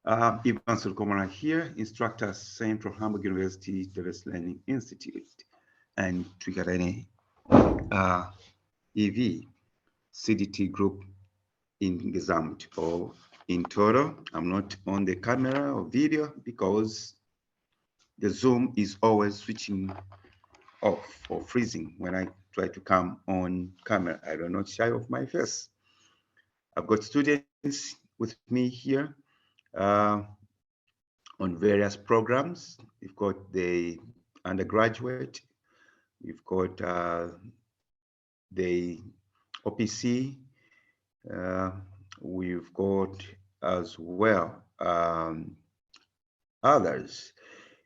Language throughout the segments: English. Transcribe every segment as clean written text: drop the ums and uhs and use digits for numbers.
Ivan Sulkomana here, instructor, Central Hamburg University Davis Learning Institute, and Trigarene EV CDT group in Gesamt or in total. I'm not on the camera or video because the Zoom is always switching off or freezing when I try to come on camera. I do not shy of my face. I've got students with me here uh, on various programs. We've got the undergraduate, we've got the OPC, uh, we've got as well others.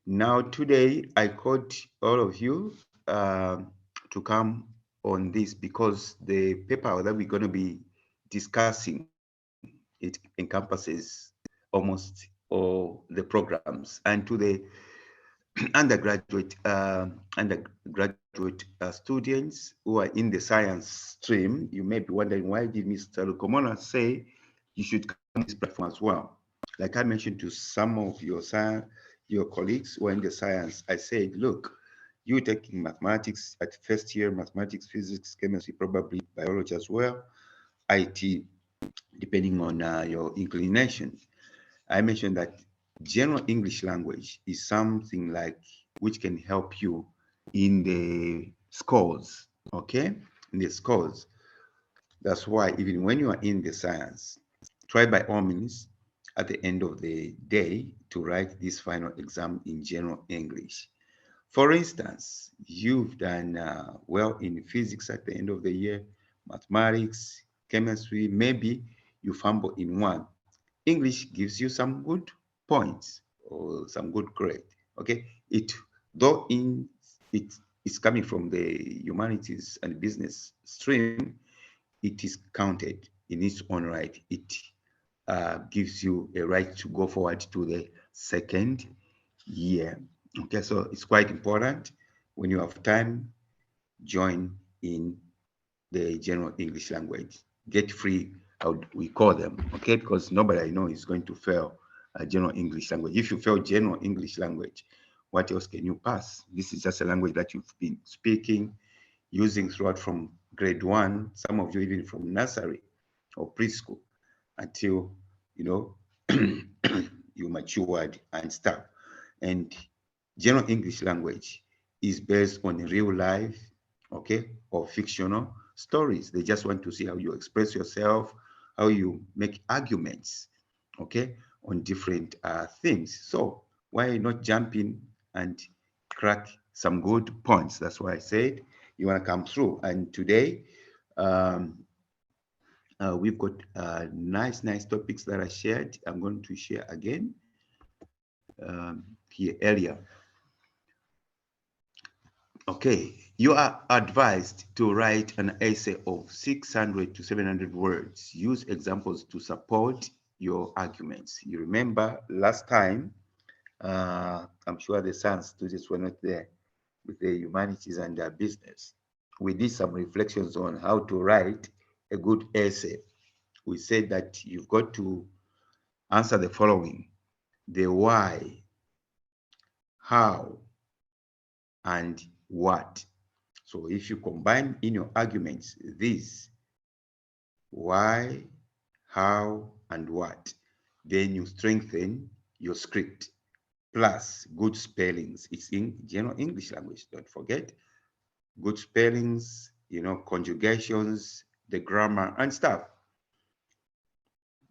Now today I called all of you to come on this because the paper that we're going to be discussing, it encompasses almost all the programs. And to the undergraduate students who are in the science stream, you may be wondering, why did Mr. Lukomona say you should come on this platform as well? Like I mentioned to some of your colleagues who are in the science, I said, look, you taking mathematics at first year, mathematics, physics, chemistry, probably biology as well, IT, depending on your inclination. I mentioned that general English language is something like which can help you in the scores, okay? In the scores. That's why even when you are in the science, try by all means at the end of the day to write this final exam in general English. For instance, you've done well in physics at the end of the year, mathematics, chemistry, maybe you fumble in one. English gives you some good points or some good grade. Okay, though in it is coming from the humanities and business stream, it is counted in its own right. It gives you a right to go forward to the second year. Okay, so it's quite important. When you have time, join in the general English language. Get free, how we call them, okay? Because nobody I know is going to fail general English language. If you fail general English language, what else can you pass? This is just a language that you've been speaking, using throughout from grade one, some of you even from nursery or preschool until, you know, you matured and stuff. And general English language is based on real life, okay, or fictional stories. They just want to see how you express yourself, how you make arguments, okay, on different things. So why not jump in and crack some good points? That's why I said you want to come through. And today, we've got nice topics that are shared. I'm going to share again here earlier. Okay, you are advised to write an essay of 600 to 700 words. Use examples to support your arguments. You remember last time, I'm sure the science students were not there with the humanities and their business. We did some reflections on how to write a good essay. We said that you've got to answer the following: the why, how, and what. So if you combine in your arguments these, why, how, and what, then you strengthen your script. Plus good spellings. It's in general English language, don't forget. Good spellings, conjugations, the grammar and stuff.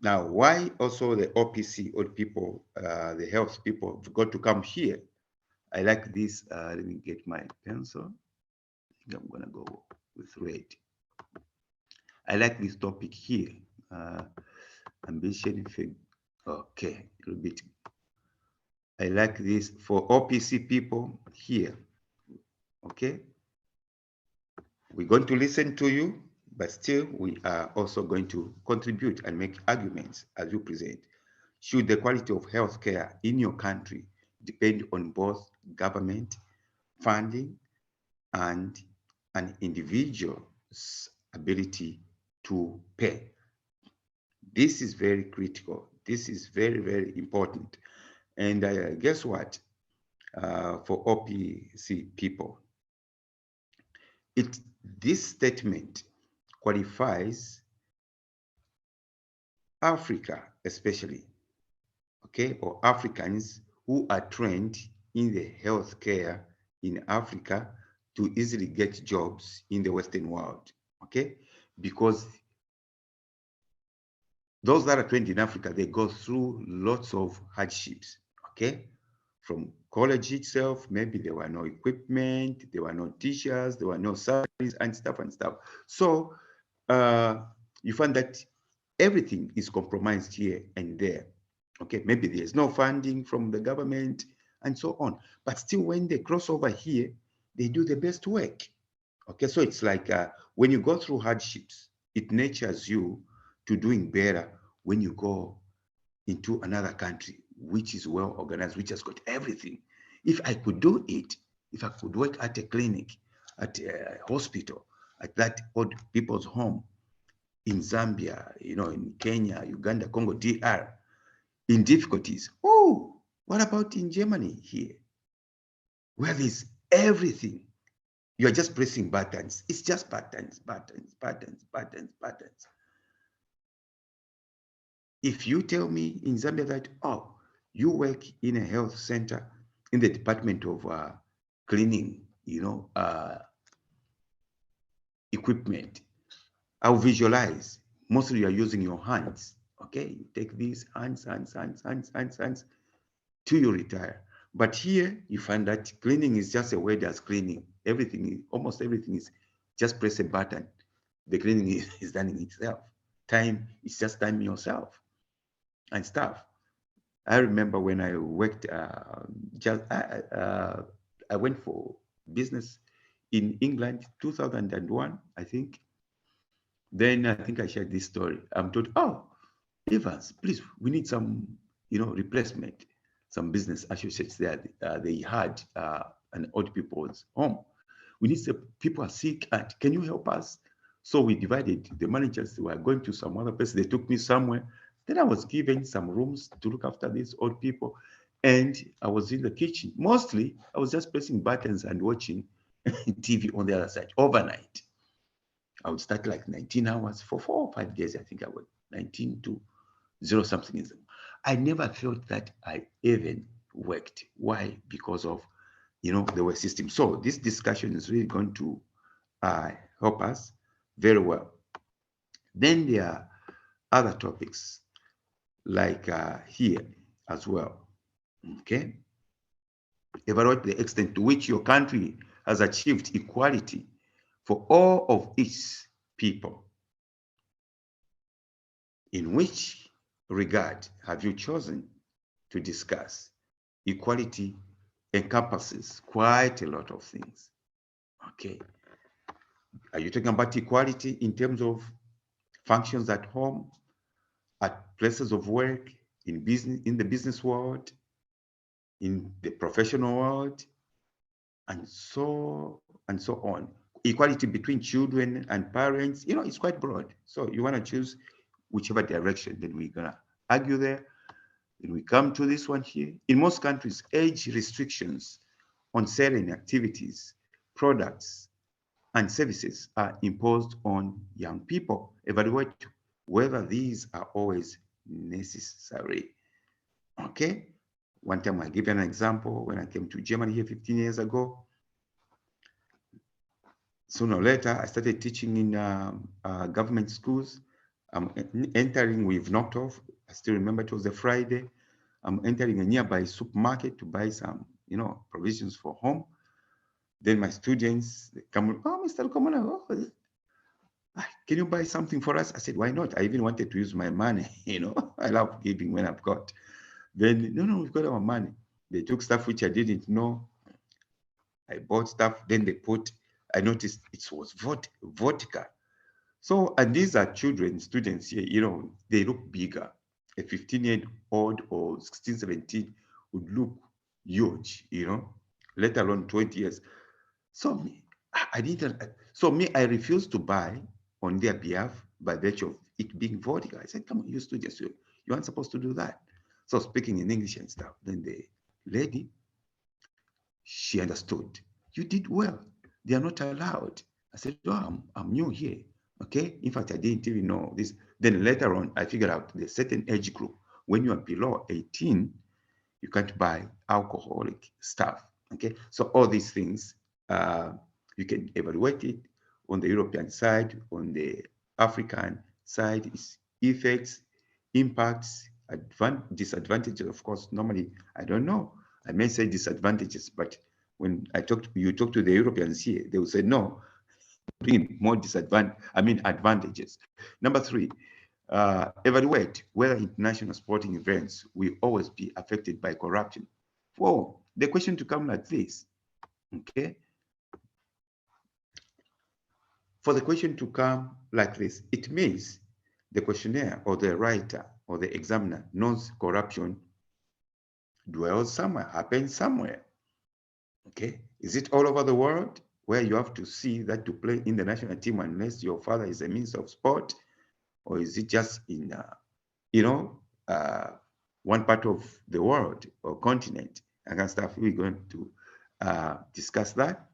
Now, why also the OPC, old people, the health people, have got to come here? I like this. Let me get my pencil. I think I'm going to go with red. I like this topic here. Ambition. Okay, a little bit. I like this for OPC people here. Okay. We're going to listen to you, but still we are also going to contribute and make arguments as you present. Should the quality of healthcare in your country depend on both government funding and an individual's ability to pay? This is very critical. this is very, very important. And guess what? For OPC people, it this statement qualifies Africa, especially, okay, or Africans who are trained in the healthcare in Africa to easily get jobs in the Western world, okay? Because those that are trained in Africa, they go through lots of hardships, okay? From college itself, maybe there were no equipment, there were no teachers, there were no salaries and stuff and stuff. So you find that everything is compromised here and there. Okay, maybe there's no funding from the government and so on. But still, when they cross over here, they do the best work. Okay, so it's like when you go through hardships, it nurtures you to doing better when you go into another country, which is well organized, which has got everything. If I could do it, if I could work at a clinic, at a hospital, at that old people's home in Zambia, in Kenya, Uganda, Congo, DR, in difficulties. Oh, what about in Germany here, where there's everything? You're just pressing buttons. It's just buttons, buttons, buttons, buttons, buttons. If you tell me in Zambia that, oh, you work in a health center in the department of cleaning, equipment, I'll visualize. Mostly you're using your hands. Okay, you take these hands till you retire. But here you find that cleaning is just a word as cleaning. Almost everything is just press a button. The cleaning is done in itself. Time is just time yourself and stuff. I remember when I worked, I went for business in England, 2001, I think. Then I think I shared this story. I'm told, oh, Evans, please, we need some, replacement. Some business associates there, they had an old people's home. We need some people are sick, and can you help us? So we divided. The managers were going to some other place. They took me somewhere. Then I was given some rooms to look after these old people. And I was in the kitchen. Mostly, I was just pressing buttons and watching TV on the other side overnight. I would start like 19 hours for 4 or 5 days. I think I would 19 to 0 something in them. I never felt that I even worked. Why? Because of, there were systems. So this discussion is really going to help us very well. Then there are other topics like here as well. Okay. Evaluate the extent to which your country has achieved equality for all of its people. In which regard have you chosen to discuss? Equality encompasses quite a lot of things. Okay. Are you talking about equality in terms of functions at home, at places of work, in the business world, in the professional world, and so on? Equality between children and parents, it's quite broad. So you want to choose whichever direction, then we're gonna argue there. Then we come to this one here. In most countries, age restrictions on certain activities, products, and services are imposed on young people. Evaluate whether these are always necessary. Okay. One time I give you an example. When I came to Germany here 15 years ago, sooner or later, I started teaching in government schools. I'm entering, we've knocked off. I still remember it was a Friday. I'm entering a nearby supermarket to buy some, provisions for home. Then my students they come, oh, Mr. Lukomana, can you buy something for us? I said, why not? I even wanted to use my money, I love giving when I've got. Then, no, we've got our money. They took stuff which I didn't know. I bought stuff, then I noticed it was vodka. So, and these are children, students here, they look bigger. A 15-year-old or 16, 17 would look huge, let alone 20 years. So I refused to buy on their behalf by virtue of it being vodka. I said, come on, you students, You aren't supposed to do that. So speaking in English and stuff. Then the lady, she understood. You did well. They are not allowed. I said, oh, I'm new here. Okay. In fact, I didn't even know this. Then later on, I figured out the certain age group. When you are below 18, you can't buy alcoholic stuff. Okay. So all these things, you can evaluate it on the European side, on the African side, its effects, impacts, disadvantages. Of course, normally I don't know. I may say disadvantages, but when you talk to the Europeans here, they will say no, bring more advantages. Number three, evaluate whether international sporting events will always be affected by corruption. Well, the question to come like this, okay? For the question to come like this, it means the questionnaire or the writer or the examiner knows corruption dwells somewhere, happens somewhere. Okay, is it all over the world where you have to see that to play in the national team unless your father is a minister of sport, or is it just in one part of the world or continent and kind of stuff? We're going to discuss that.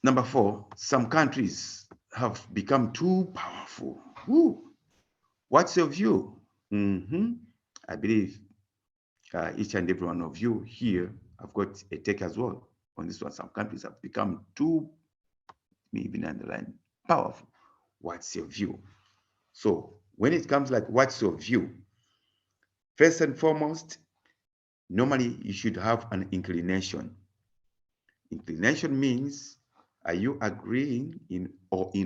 Number four, some countries have become too powerful. Woo. What's your view? I believe each and every one of you here have got a take as well on this one. Some countries have become too, even underline, powerful. What's your view? So when it comes like, what's your view? First and foremost, normally you should have an inclination. Inclination means, are you agreeing in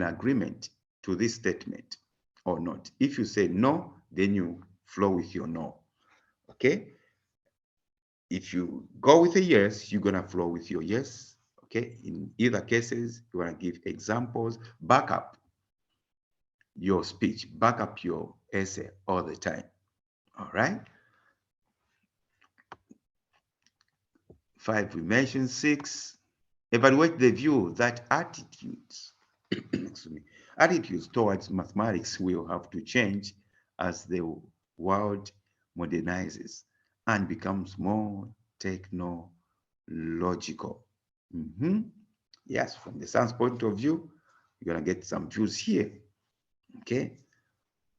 agreement to this statement or not? If you say no, then you flow with your no. Okay? If you go with a yes, you're gonna flow with your yes. Okay? In either cases, you wanna give examples, back up your speech, back up your essay all the time. All right? 5, we mentioned 6. Evaluate the view that attitudes, excuse me, attitudes towards mathematics will have to change as the world modernizes and becomes more technological. Yes, from the science point of view, you're gonna get some views here. Okay,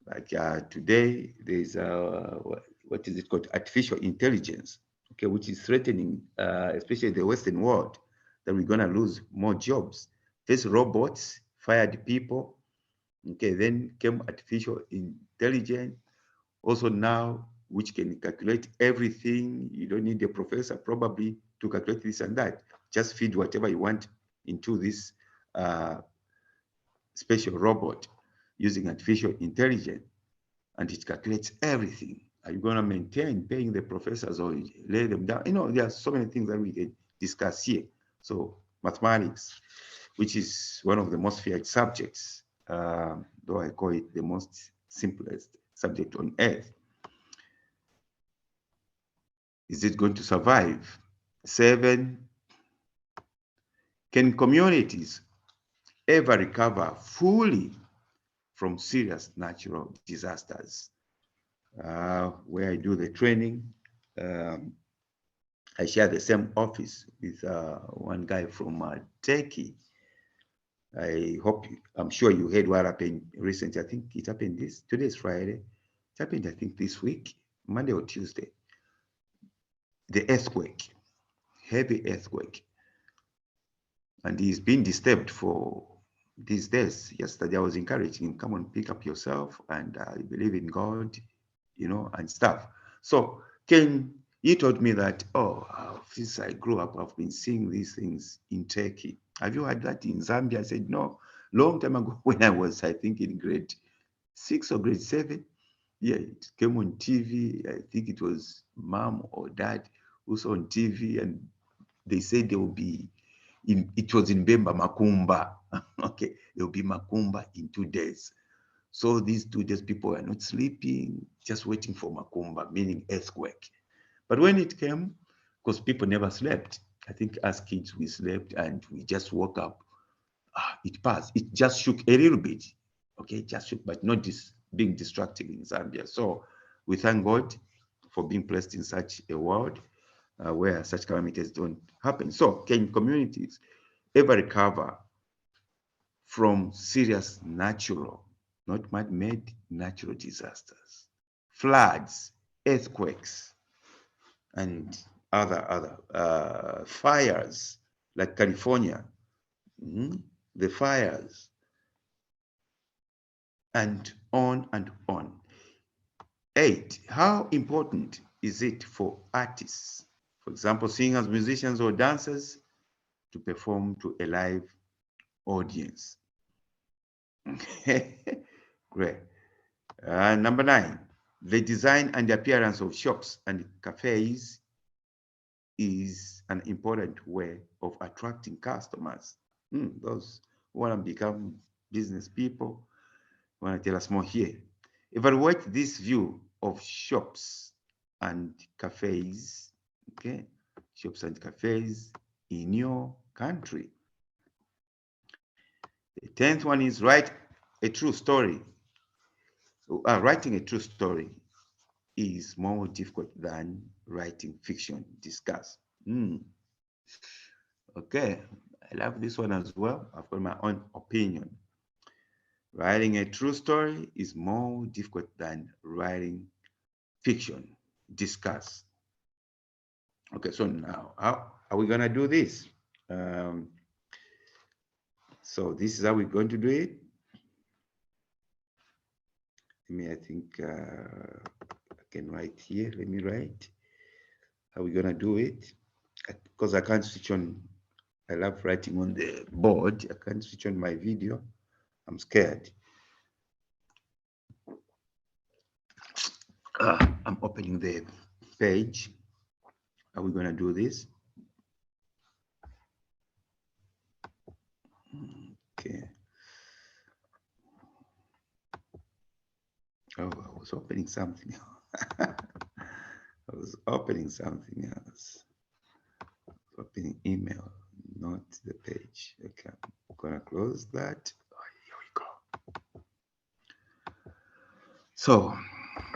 like today there's what is it called, artificial intelligence, okay, which is threatening especially the Western world, that we're gonna lose more jobs. First robots fired people, okay, then came artificial intelligence, also now, which can calculate everything. You don't need a professor probably to calculate this and that. Just feed whatever you want into this special robot using artificial intelligence, and it calculates everything. Are you going to maintain paying the professors or lay them down? You know, there are so many things that we can discuss here. So mathematics, which is one of the most feared subjects, though I call it the most simplest subject on earth. Is it going to survive? 7, can communities ever recover fully from serious natural disasters? Where I do the training, I share the same office with one guy from Turkey. I'm sure you heard what happened recently. I think it happened today is Friday. It happened, I think, this week, Monday or Tuesday. The earthquake, heavy earthquake. And he's been disturbed for these days. Yesterday, I was encouraging him, come on, pick up yourself and believe in God, you know, and stuff. So he told me that, since I grew up, I've been seeing these things in Turkey. Have you heard that in Zambia? I said, no, long time ago when I was, I think, in grade 6 or grade 7. Yeah, it came on TV. I think it was mom or dad who saw on TV, and they said there will be, it was in Bemba, Makumba. Okay, there will be Makumba in 2 days. So these 2 days, people are not sleeping, just waiting for Makumba, meaning earthquake. But when it came, because people never slept, I think as kids we slept and we just woke up. It passed. It just shook a little bit. Okay, just but not this being destructive in Zambia. So we thank God for being placed in such a world where such calamities don't happen. So can communities ever recover from serious natural, not man-made, natural disasters, floods, earthquakes, and other fires like California, the fires, and on and on. 8, how important is it for artists, for example, singers, musicians, or dancers, to perform to a live audience? Great. Number 9, the design and the appearance of shops and cafes is an important way of attracting customers. Those who want to become business people want to tell us more here. Evaluate this view of shops and cafes, okay? Shops and cafes in your country. The 10th one is write a true story. Writing a true story is more difficult than writing fiction. Discuss. Okay, I love this one as well. I've got my own opinion. Writing a true story is more difficult than writing fiction. Discuss. Okay, so now how are we gonna do this? So this is how we're going to do it. I think I can write here. Let me write. How are we gonna do it? Because I can't switch on. I love writing on the board. I can't switch on my video. I'm scared. I'm opening the page. Are we gonna do this? Okay. Oh, I was opening something else. I was opening something else. Opening email, not the page. Okay, I'm gonna close that. Oh, here we go. So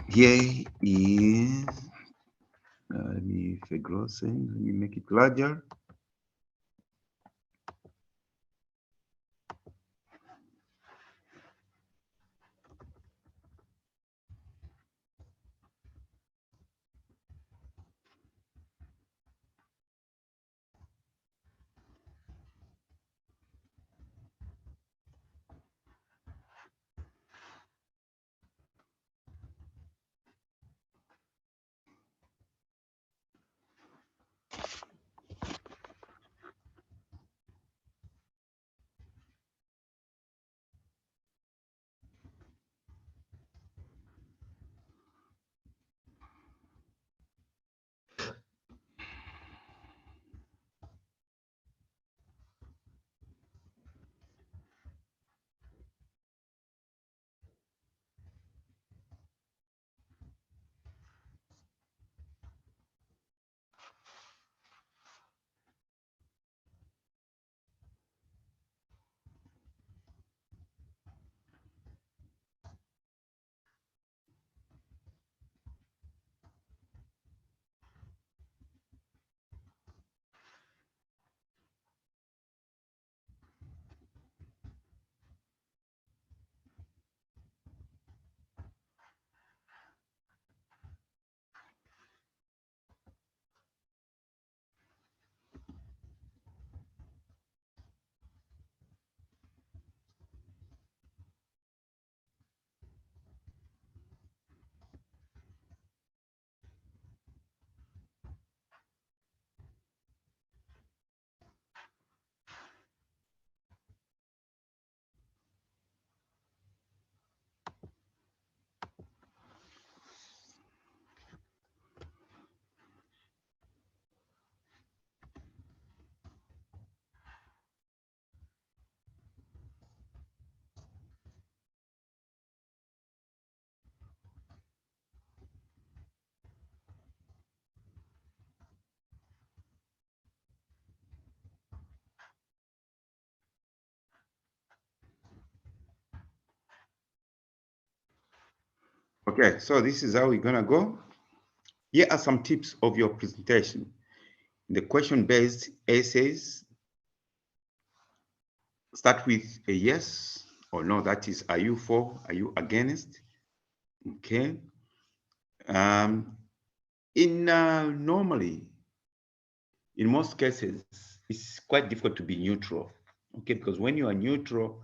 here is, let me Fegrosen, let me make it larger. Okay, so this is how we're gonna go. Here are some tips of your presentation. The question-based essays, start with a yes or no. That is, are you for, are you against? Okay. Normally, in most cases, it's quite difficult to be neutral. Okay, because when you are neutral,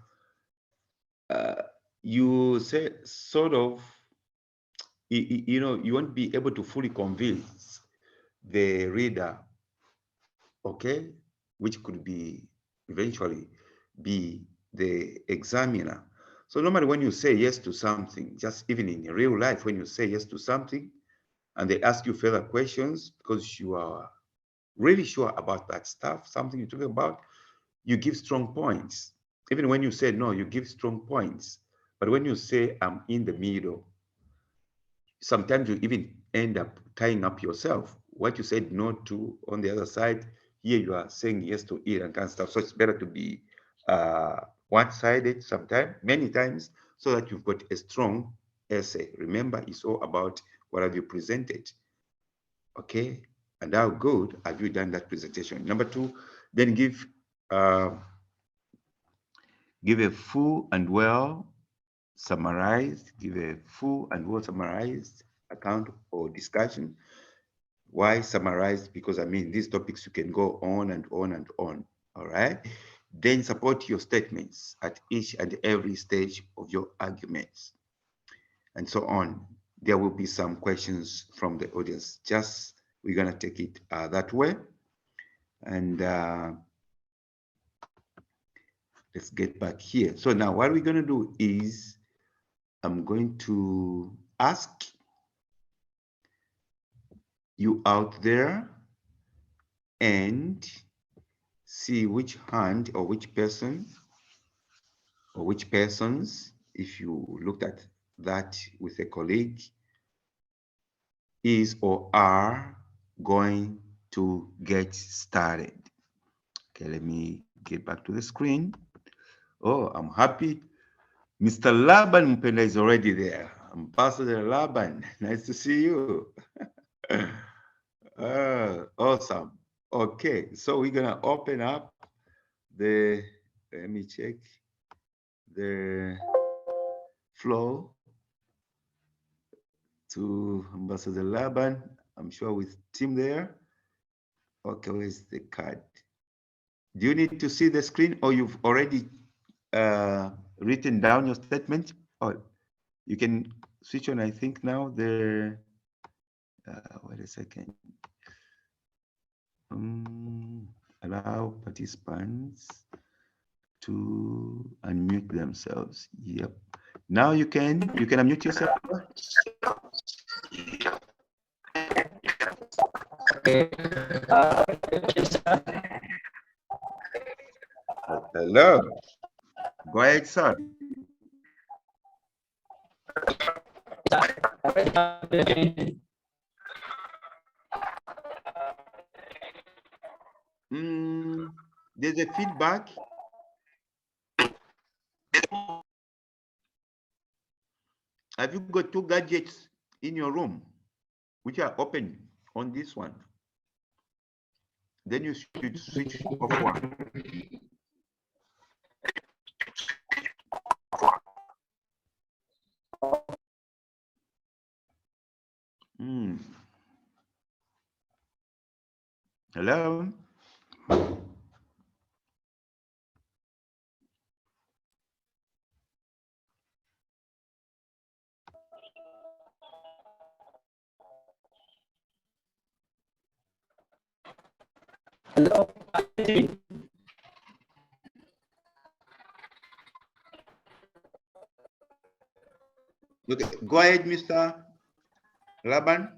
you say sort of, you won't be able to fully convince the reader, okay, which could be eventually be the examiner. So normally when you say yes to something, just even in real life, when you say yes to something and they ask you further questions because you are really sure about that stuff, something you're talking about, you give strong points. Even when you say no, you give strong points. But when you say I'm in the middle, sometimes you even end up tying up yourself. What you said no to on the other side, here you are saying yes to it and kind of stuff. So it's better to be one-sided sometimes, many times, so that you've got a strong essay. Remember, it's all about what have you presented, okay? And how good have you done that presentation? Number two, then give a full and well summarized, give a full and well summarized account or discussion. Why summarized? Because I mean, these topics you can go on and on and on, all right? Then support your statements at each and every stage of your arguments, and so on. There will be some questions from the audience. Just, we're gonna take it that way. And let's get back here. So now what we're gonna do is, I'm going to ask you out there and see which hand or which person or which persons, if you looked at that with a colleague, is or are going to get started. Okay, let me get back to the screen. Oh, I'm happy. Mr. Laban Mpenda is already there. Ambassador Laban, nice to see you. Awesome. Okay, so we're gonna open up the, let me check the flow to Ambassador Laban. I'm sure with Tim there. Okay, where's the card? Do you need to see the screen or you've already written down your statement? Oh, you can switch on, I think now the, wait a second. Allow participants to unmute themselves. Yep. Now you can unmute yourself. Hello. Go ahead, sir. There's a feedback. Have you got two gadgets in your room which are open on this one? Then you should switch off one. Hello? Hello. Okay, go ahead, Mr. Laban.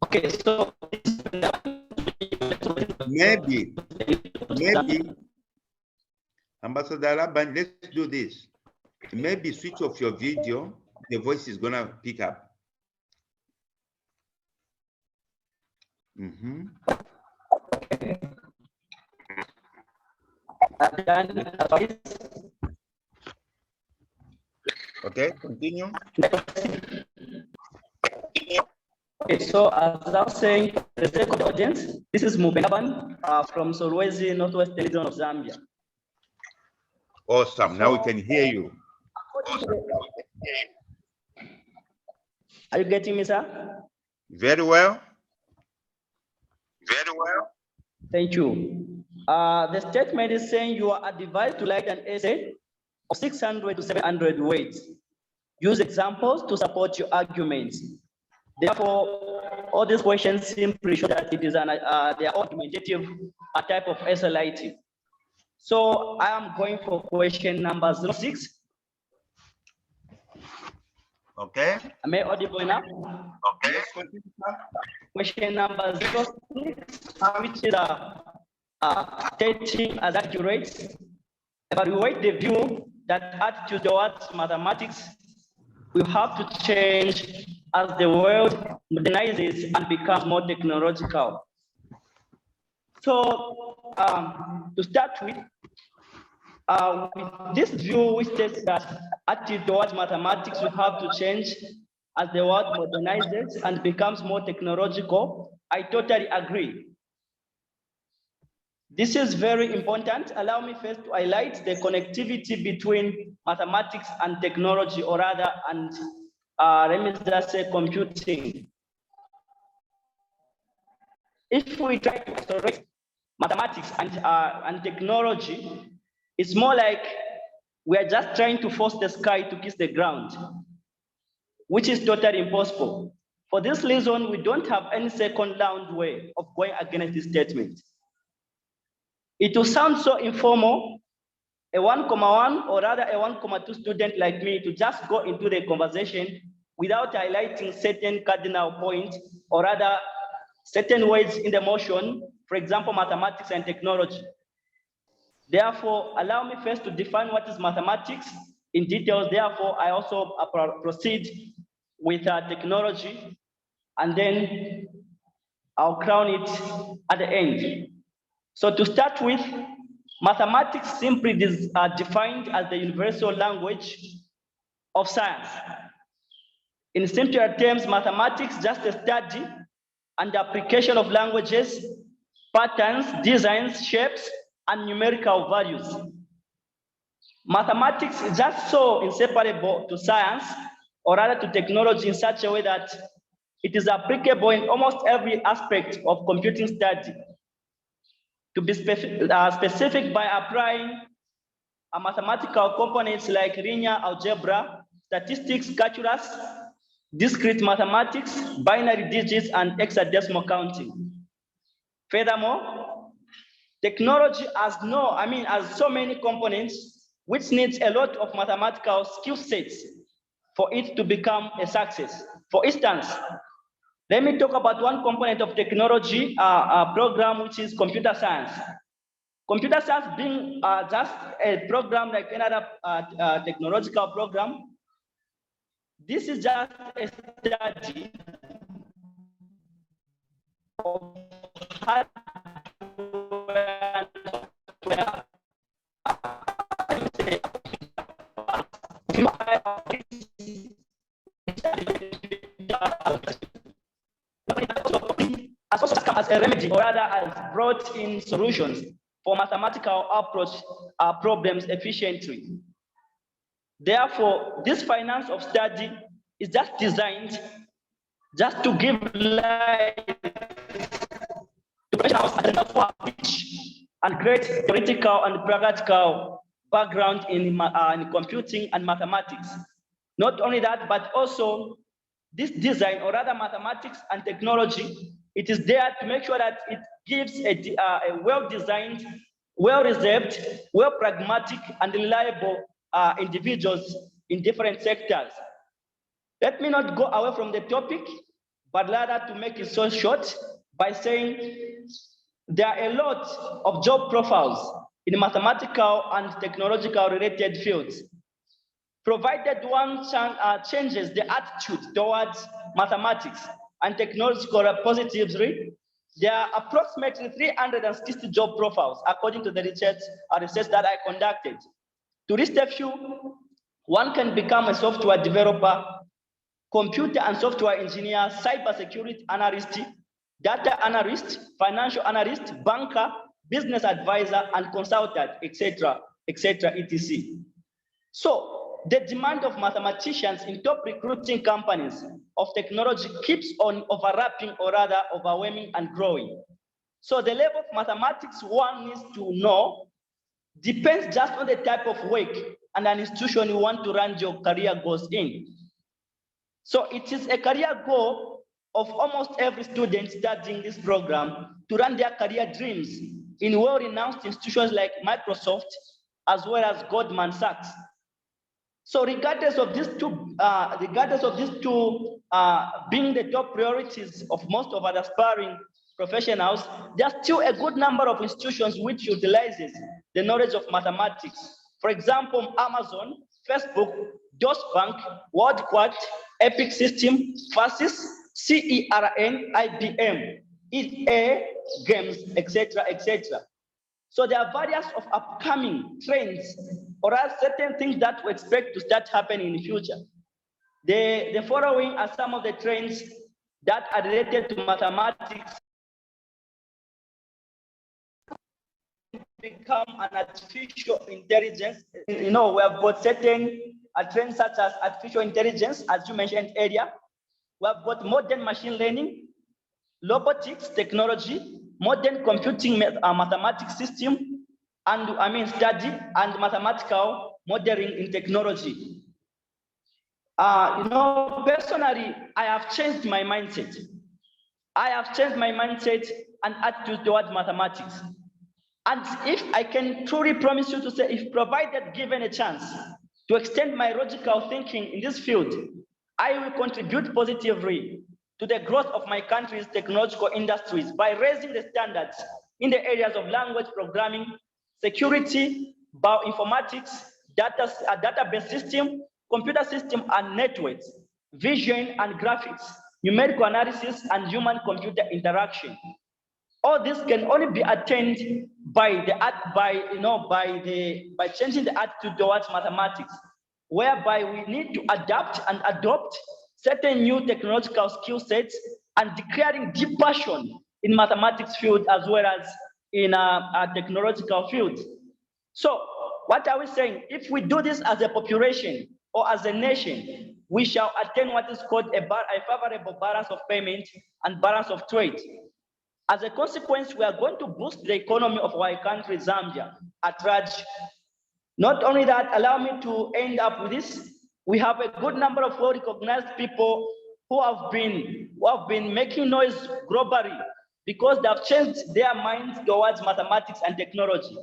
Okay, so Maybe, Ambassador Laban, let's do this. Maybe switch off your video. The voice is gonna pick up. Okay, continue. Okay, so as I was saying, the second audience, this is Mubeban from Solwezi, northwest region of Zambia. Awesome. Now we can hear you. Are you getting me, sir? Very well. Very well. Thank you. The statement is saying you are advised to write an essay of 600 to 700 words. Use examples to support your arguments. Therefore, all these questions simply show that it is an they are argumentative type of essay writing. So I am going for question number 06. Okay. Am I audible enough? Okay. Question number 06, which is stating as accurate. Evaluate the view that attitude towards mathematics will have to change as the world modernizes and becomes more technological. So to start with this view, which states that attitude towards mathematics will have to change as the world modernizes and becomes more technological, I totally agree. This is very important. Allow me first to highlight the connectivity between mathematics and technology, or rather, and let me just say computing. If we try to separate mathematics and technology, it's more like we are just trying to force the sky to kiss the ground, which is totally impossible. For this reason, we don't have any second round way of going against this statement. It will sound so informal, a 1,1 or rather a 1,2 student like me to just go into the conversation without highlighting certain cardinal points or rather certain words in the motion, for example, mathematics and technology. Therefore, allow me first to define what is mathematics in details. Therefore, I also proceed with technology, and then I'll crown it at the end. So to start with, mathematics simply is defined as the universal language of science. In simpler terms, mathematics is just a study and application of languages, patterns, designs, shapes, and numerical values. Mathematics is just so inseparable to science, or rather to technology, in such a way that it is applicable in almost every aspect of computing study. To be specific by applying mathematical components like linear algebra, statistics, calculus, discrete mathematics, binary digits, and hexadecimal counting. Furthermore, technology has so many components which needs a lot of mathematical skill sets for it to become a success. For instance, let me talk about one component of technology program, which is computer science. Computer science being just a program like another technological program, this is just a study of hardware as a remedy, or rather as brought in solutions for mathematical approach problems efficiently. Therefore, this finance of study is just designed just to give light to professionals and create theoretical and practical background in computing and mathematics. Not only that, but also this design, or rather mathematics and technology, it is there to make sure that it gives a well-designed, well-reserved, well-pragmatic, and reliable individuals in different sectors. Let me not go away from the topic, but rather to make it so short by saying there are a lot of job profiles in mathematical and technological related fields. Provided one changes the attitude towards mathematics and technological positively, There are approximately 360 job profiles, according to the research that I conducted. To list a few, one can become a software developer, computer and software engineer, cybersecurity analyst, data analyst, financial analyst, banker, business advisor, and consultant, etc., etc. So the demand of mathematicians in top recruiting companies of technology keeps on overlapping, or rather overwhelming and growing. So the level of mathematics one needs to know depends just on the type of work and an institution you want to run your career goals in. So it is a career goal of almost every student studying this program to run their career dreams in well-renowned institutions like Microsoft, as well as Goldman Sachs. So regardless of these two being the top priorities of most of our aspiring professionals, there's still a good number of institutions which utilizes the knowledge of mathematics. For example, Amazon, Facebook, DOS Bank, WorldQuad, Epic System, FASIS, CERN, IBM, EA Games, etc., etc. So there are various of upcoming trends or certain things that we expect to start happening in the future. The following are some of the trends that are related to mathematics. Become an artificial intelligence. You know, we have got certain trends such as artificial intelligence, as you mentioned earlier. We have got modern machine learning, robotics technology, modern computing mathematics system, and study and mathematical modeling in technology. Personally, I have changed my mindset. I have changed my mindset and attitude towards mathematics. And if I can truly promise you to say, if provided given a chance to extend my logical thinking in this field, I will contribute positively to the growth of my country's technological industries by raising the standards in the areas of language programming, security, bioinformatics, database system, computer system and networks, vision and graphics, numerical analysis, and human-computer interaction. All this can only be attained by changing the attitude towards mathematics, whereby we need to adapt and adopt certain new technological skill sets and declaring deep passion in mathematics field as well as in a technological field. So what are we saying? If we do this as a population or as a nation, we shall attain what is called a favorable balance of payment and balance of trade. As a consequence, we are going to boost the economy of our country, Zambia, at large. Not only that, allow me to end up with this. We have a good number of well-recognized people who have been making noise globally because they have changed their minds towards mathematics and technology.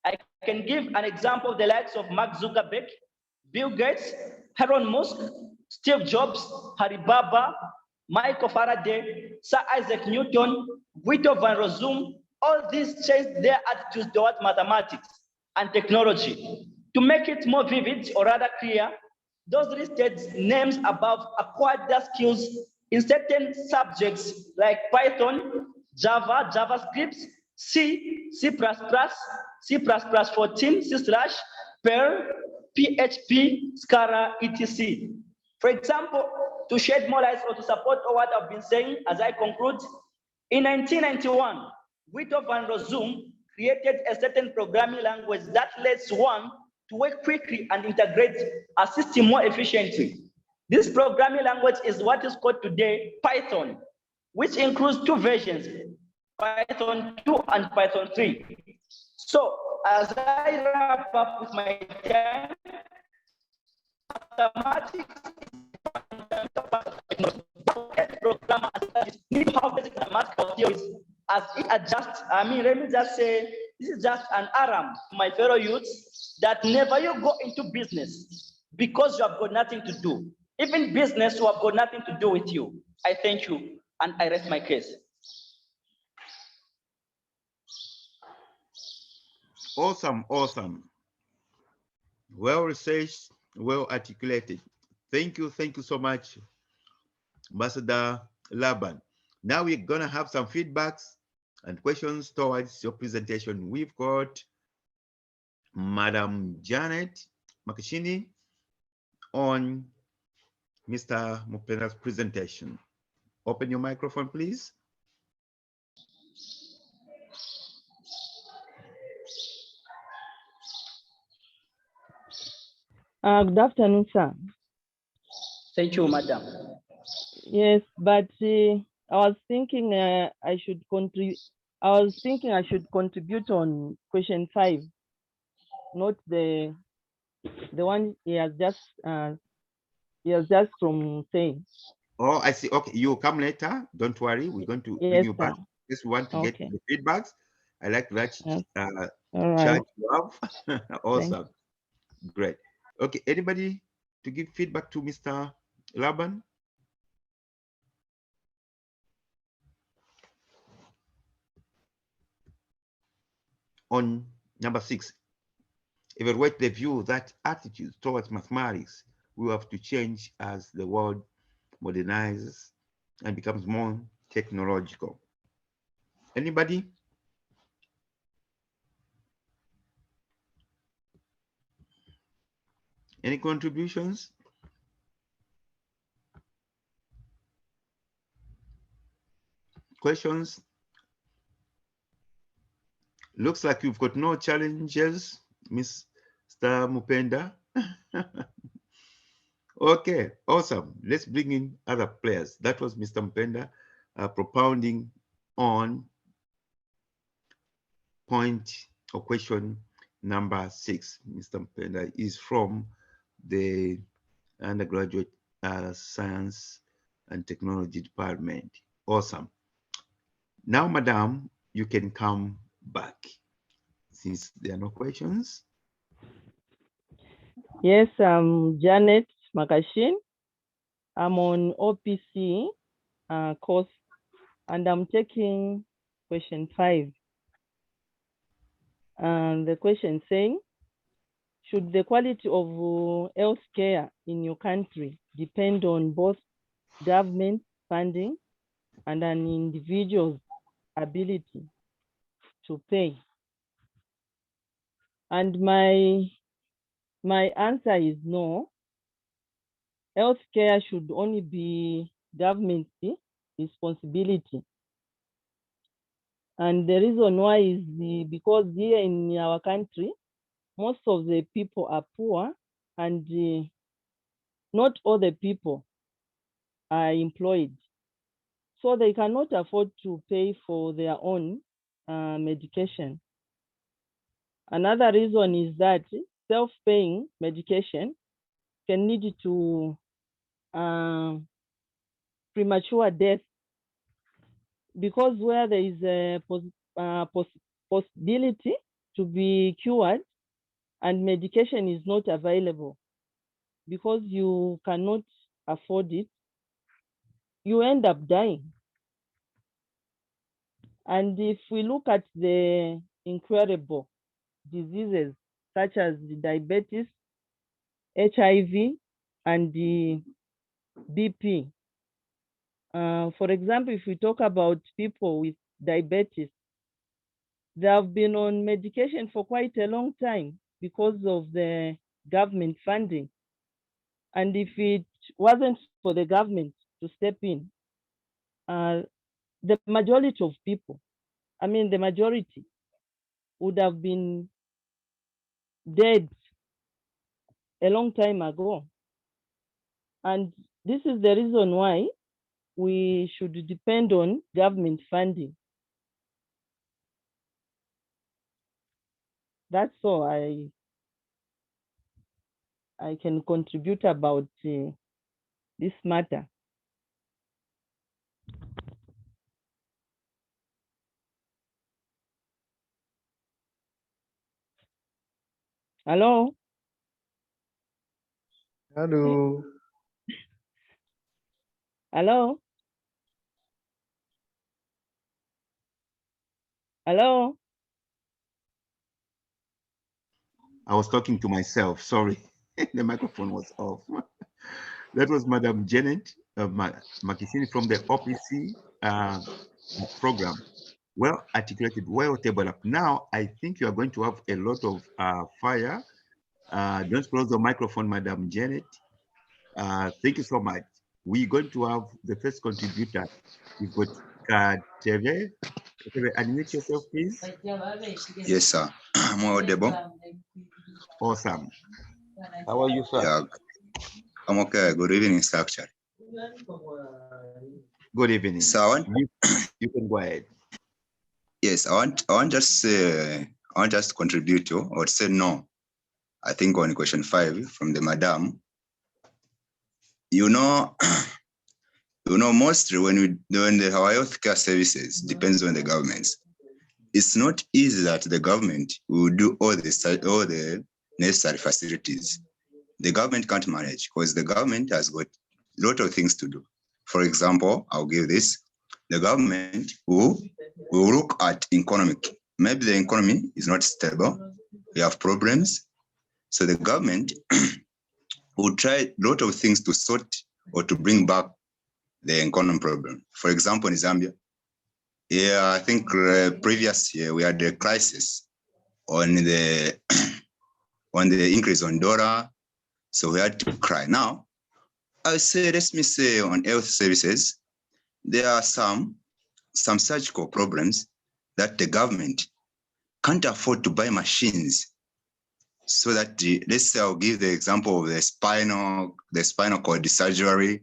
I can give an example of the likes of Mark Zuckerberg, Bill Gates, Elon Musk, Steve Jobs, Alibaba, Michael Faraday, Sir Isaac Newton, Guido van Rossum. All these changed their attitudes towards mathematics and technology. To make it more vivid or rather clear, those listed names above acquired their skills in certain subjects like Python, Java, JavaScript, C, C++, C++14, C/, Perl, PHP, Scala, etc. For example, to shed more light or to support what I've been saying as I conclude, in 1991, Guido van Rossum created a certain programming language that lets one to work quickly and integrate a system more efficiently. This programming language is what is called today Python, which includes two versions, Python 2 and Python 3. So as I wrap up with my time, mathematics program need to have basic mathematical theories as it adjusts. Let me just say, this is just an alarm to my fellow youths that never you go into business because you have got nothing to do. Even business will have got nothing to do with you. I thank you and I rest my case. Awesome, awesome. Well researched, well articulated. Thank you so much, Ambassador Laban. Now we're gonna have some feedbacks and questions towards your presentation. We've got Madam Janet Makashini on Mr. Mupenda's presentation. Open your microphone, please. Good afternoon, sir. Thank you, madam. Yes, but I was thinking I should contribute. I was thinking I should contribute on question 5, not the one he has just from saying. Oh, I see. Okay, you come later. Don't worry. We're going to bring Yes, you back. sir. Just want to get Okay. the feedbacks. I like that All chat right. you have. Awesome. Great. Okay, anybody to give feedback to Mr. Laban? On number 6, evaluate the view that attitudes towards mathematics will have to change as the world modernizes and becomes more technological. Anybody? Any contributions? Questions? Looks like you've got no challenges, Mr. Mupenda. Okay, awesome. Let's bring in other players. That was Mr. Mupenda propounding on point or question number 6. Mr. Mupenda is from the undergraduate science and technology department. Awesome. Now, madam, you can come back since there are no questions. Yes, I'm Janet Makashin. I'm on OPC course, and I'm taking question 5. And the question saying, should the quality of health care in your country depend on both government funding and an individual's ability to pay? And my answer is no. Healthcare should only be government's responsibility. And the reason why is because here in our country, most of the people are poor, and not all the people are employed. So they cannot afford to pay for their own medication. Another reason is that self-paying medication can lead to premature death, because where there is a possibility to be cured and medication is not available because you cannot afford it, you end up dying. And if we look at the incurable diseases such as the diabetes, HIV, and the BP. For example, if we talk about people with diabetes, they have been on medication for quite a long time because of the government funding. And if it wasn't for the government to step in, the majority of people, the majority would have been dead a long time ago. And this is the reason why we should depend on government funding. That's all I can contribute about this matter. Hello? Hello. Hello? Hello? I was talking to myself, sorry. The microphone was off. That was Madam Janet Makishini from the OPC program, well articulated, well table up. Now, I think you are going to have a lot of fire. Don't close the microphone, Madam Janet. Thank you so much. We're going to have the first contributor. We've got Kateve. Kateve, unmute yourself, please. Yes, sir. I'm audible. Awesome. How are you, sir? Yeah, I'm okay. Good evening, sir. Actually. Good evening. So You can go ahead. yes, I want just to contribute to or say no. I think on question 5 from the madam. Mostly when our healthcare services depends on the governments. It's not easy that the government will do all the necessary facilities. The government can't manage because the government has got a lot of things to do. For example, I'll give this. The government will look at economic. Maybe the economy is not stable. We have problems. So the government will try a lot of things to sort or to bring back the economic problem. For example, in Zambia, I think previous year we had a crisis on the increase on dollar. So we had to cry. Now, let me say on health services, there are some surgical problems that the government can't afford to buy machines. So that let's say I'll give the example of the spinal cord surgery,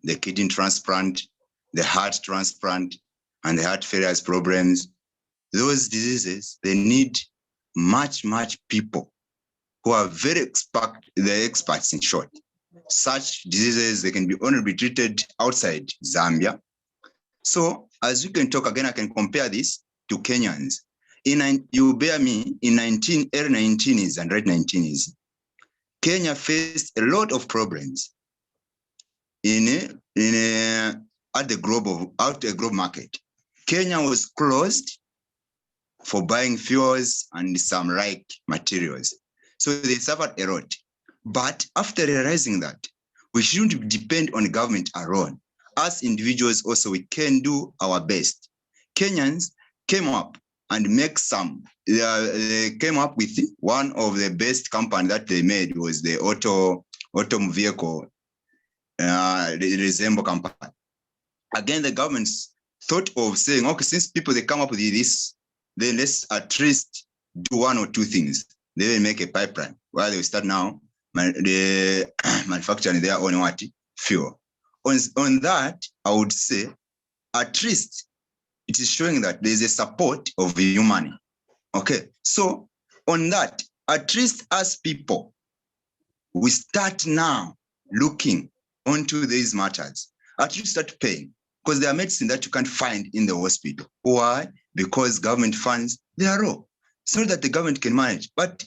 the kidney transplant, the heart transplant, and the heart failure problems. Those diseases, they need much people who are very experts in short. Such diseases, they can only be treated outside Zambia. So as we can talk again, I can compare this to Kenyans. You bear me, in early 19s and late 19s, Kenya faced a lot of problems at the global market. Kenya was closed for buying fuels and some like materials. So they suffered a lot. But after realizing that we shouldn't depend on the government alone, as individuals also we can do our best. Kenyans came up and they came up with one of the best company that they made was the auto vehicle resemble company. Again, the governments thought of saying, okay, since people they come up with this, then let's at least do one or two things. They will make a pipeline where they will start now the manufacturing their own fuel. On that, I would say at least it is showing that there is a support of humanity. Okay, so on that, at least as people, we start now looking onto these matters. At least start paying, because there are medicine that you can't find in the hospital. Why? Because government funds, they are low. It's not that the government can manage, but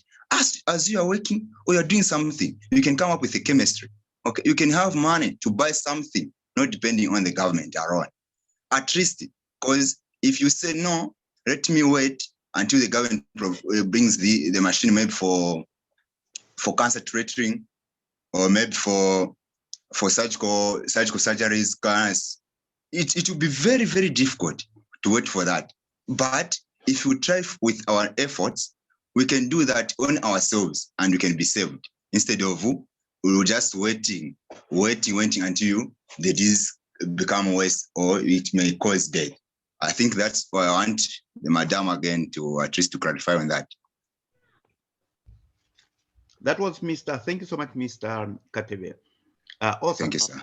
as you are working or you're doing something, you can come up with a chemistry. Okay, you can have money to buy something, not depending on the government alone. At least, because if you say no, let me wait until the government brings the machine, maybe for cancer treating, or maybe for surgical surgeries, it will be very, very difficult to wait for that. But if we try with our efforts, we can do that on ourselves and we can be saved instead of we were just waiting until the disease become worse or it may cause death. I think that's why I want the madam again to at least to clarify on that. That was thank you so much, Mr. Kateve. Awesome. Thank you, sir.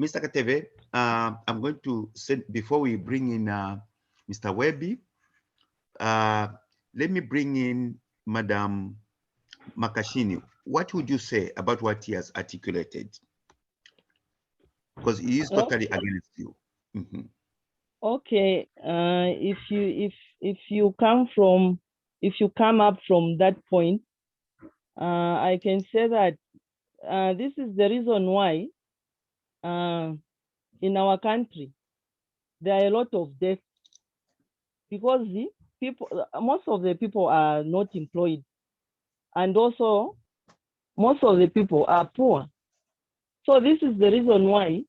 Mr. Kateve, I'm going to send, before we bring in Mr. Webby, let me bring in Madam Makashini. What would you say about what he has articulated? Because he is totally against you. Mm-hmm. Okay, if you come up from that point, I can say that this is the reason why in our country there are a lot of deaths, because most of the people are not employed, and also most of the people are poor. So this is the reason why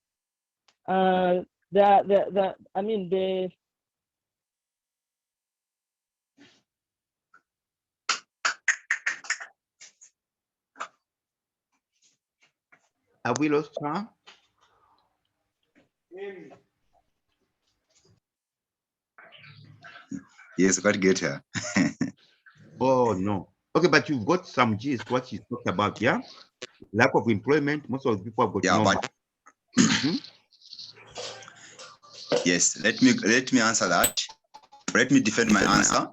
I mean, the Have we lost her? Yes, I got to get her. Oh no. Okay, but you've got some gist what she's talked about, yeah? Lack of employment. Most of the people have got Yeah, no but Mhm. yes, let me answer that. Let me defend my answer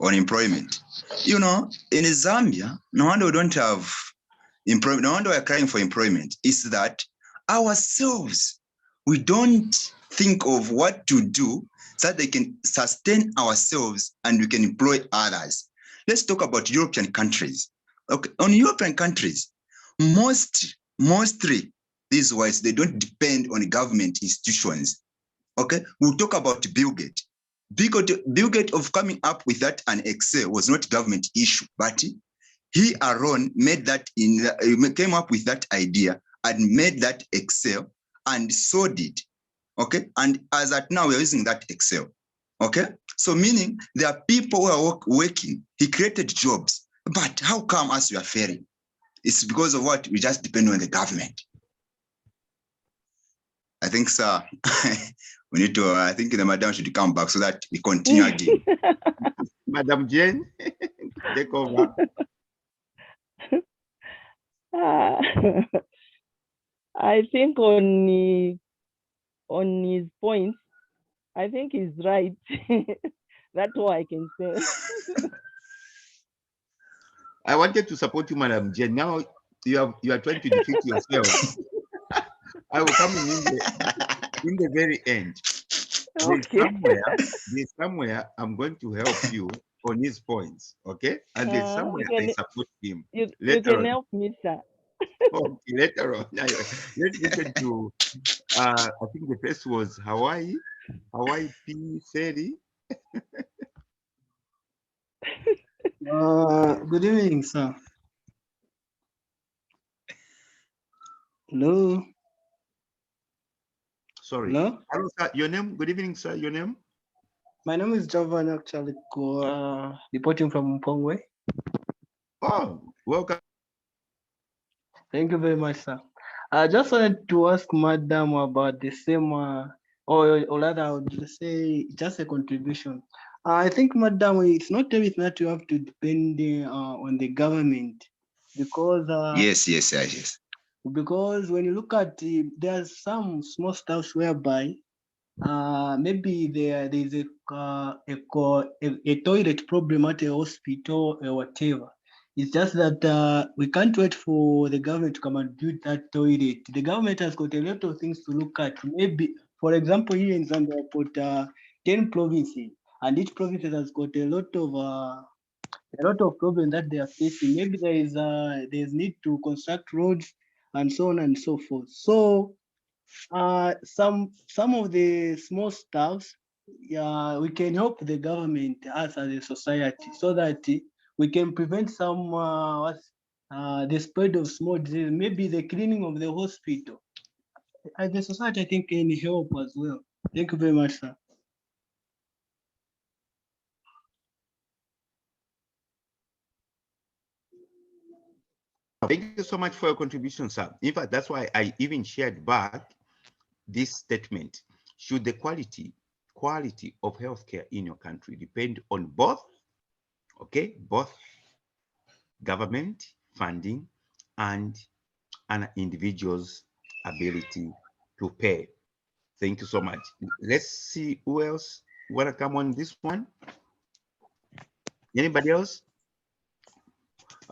on employment. You know, in Zambia, no wonder we don't have employment. No wonder we're crying for employment. It's that ourselves, we don't think of what to do so that they can sustain ourselves and we can employ others. Let's talk about European countries. Okay, on European countries, mostly these whites, they don't depend on government institutions. Okay, we'll talk about Bill Gates. Bill Gates of coming up with that and Excel was not government issue, but he alone made that came up with that idea and made that Excel and sold it. Okay, and as at now we're using that Excel. Okay, so meaning there are people who are working. He created jobs, but how come us we are failing? It's because of what? We just depend on the government. I think, sir, we need to, I think the madam should come back so that we continue again. Madam Jane, take over. I think on his points, I think he's right. That's all I can say. I wanted to support you, Madam Jane. Now you are trying to defeat yourself. I will come in the very end. Okay. There's somewhere I'm going to help you on his points, okay? And there's somewhere I support him. You Later can on. help me, sir. Okay, later on. Let's listen to I think the first was Hawaii P. Seri. Good evening, sir. Hello. Sorry. Hello. Hello, sir. Your name? Good evening, sir. Your name? My name is Javan, actually, reporting from Pongwe. Oh, welcome. Thank you very much, sir. I just wanted to ask Madam about the same, or rather, I would say just a contribution. I think, Madam, it's not everything that you have to depend on the government, because Yes. because when you look at there's some small stuffs whereby maybe there is a toilet problem at a hospital or whatever. It's just that we can't wait for the government to come and build that toilet. The government has got a lot of things to look at. Maybe, for example, here in Zambia, we've got 10 provinces, and each province has got a lot of problems that they are facing. Maybe there's need to construct roads and so on and so forth. So some of the small stuffs, yeah, we can help the government, us as a society, so that we can prevent some the spread of small disease. Maybe the cleaning of the hospital. As a society, I think can help as well. Thank you very much, sir. Thank you so much for your contribution, sir. In fact, that's why I even shared back this statement. Should the quality of healthcare in your country depend on both government funding and an individual's ability to pay? Thank you so much. Let's see who else want to come on this one. Anybody else?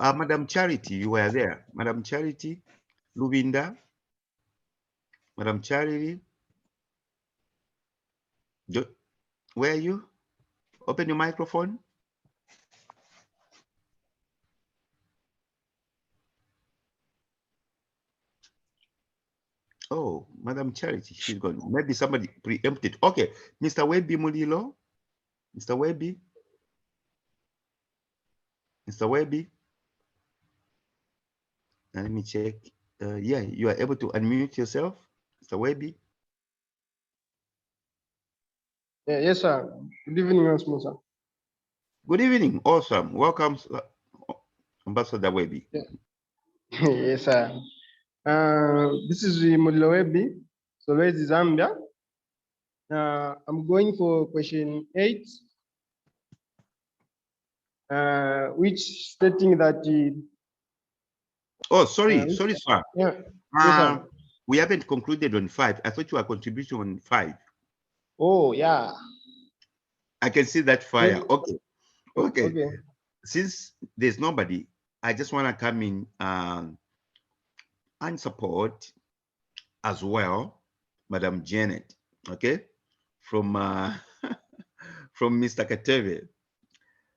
Madam Charity, you were there. Madam Charity, Lubinda, Madam Charity, where are you? Open your microphone. Oh, Madam Charity, she's gone. Maybe somebody preempted. Okay, Mr. Webby Mulilo. Mr. Webby. Mr. Webby. Let me check. Yeah, you are able to unmute yourself, Mr. Webby. Yes, sir. Good evening, once more, sir. Good evening. Awesome. Welcome, Ambassador Webby. Yeah. Yes, sir. This is Mulilo Webby, Solwezi, Zambia. I'm going for question 8, which stating that Oh, sorry, sir. yeah, yes, sir. We haven't concluded on 5. I thought you were contributing on 5. Oh, yeah. I can see that fire. Okay. Okay. Since there's nobody, I just want to come in and support as well, Madam Janet. Okay, from from Mr. Katebe.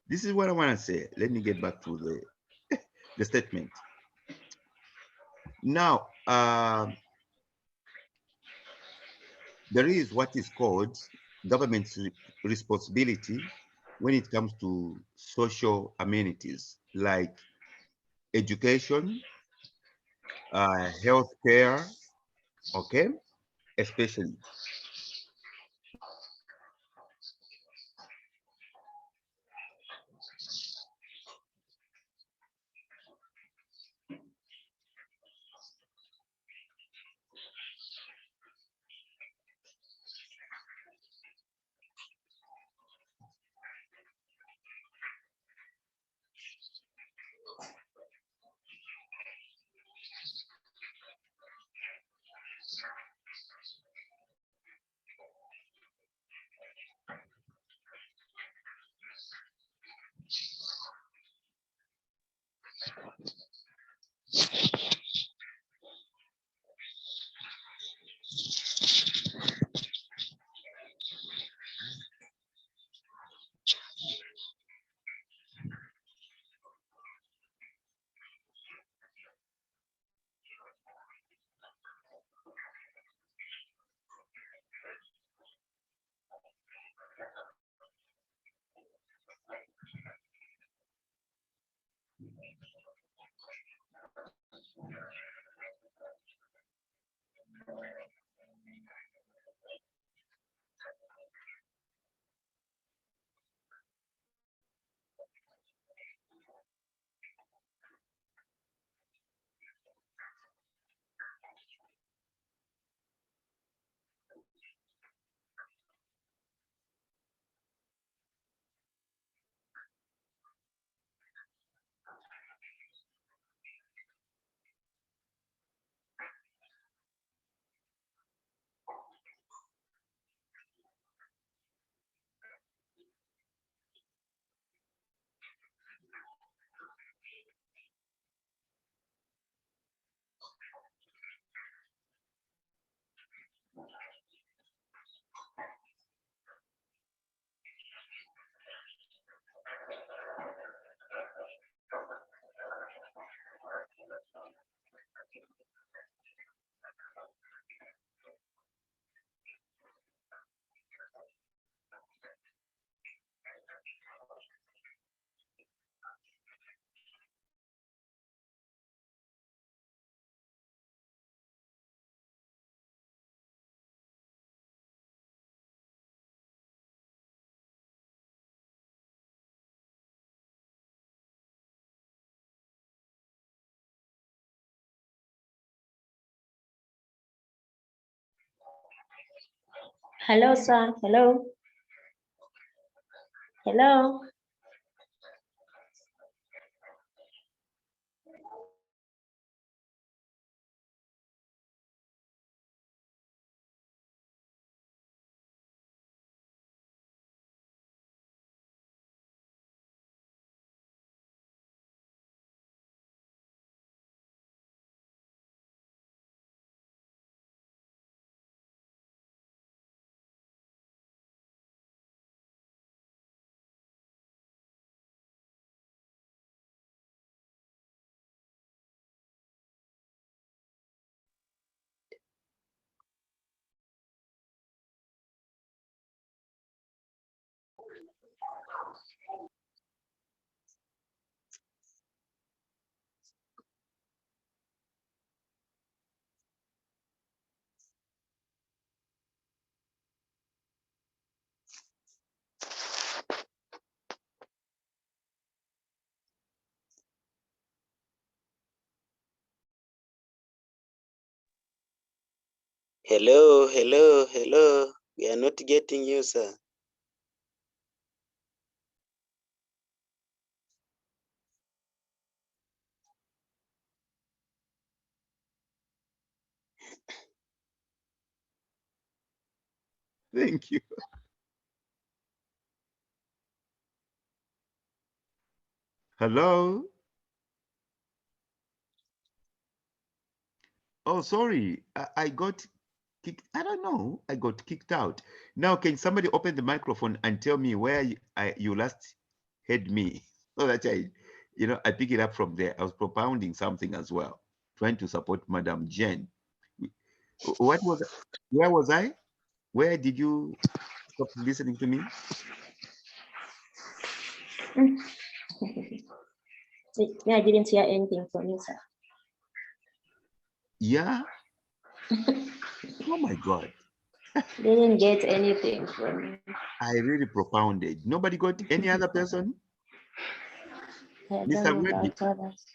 This is what I want to say. Let me get back to the statement. Now, there is what is called government's responsibility when it comes to social amenities like education, healthcare, okay, especially. Hello, sir. Hello. Hello. Hello, hello, hello. We are not getting you, sir. Thank you. Hello? Oh, sorry. I got kicked. I don't know. I got kicked out. Now, can somebody open the microphone and tell me where you last heard me so that I pick it up from there. I was propounding something as well, trying to support Madam Jen. What was, where was I? Where did you stop listening to me? I didn't hear anything from you, sir. Yeah. Oh my God. Didn't get anything from you. I really propounded. Nobody got any other person? I don't Mr. know Webby. about others.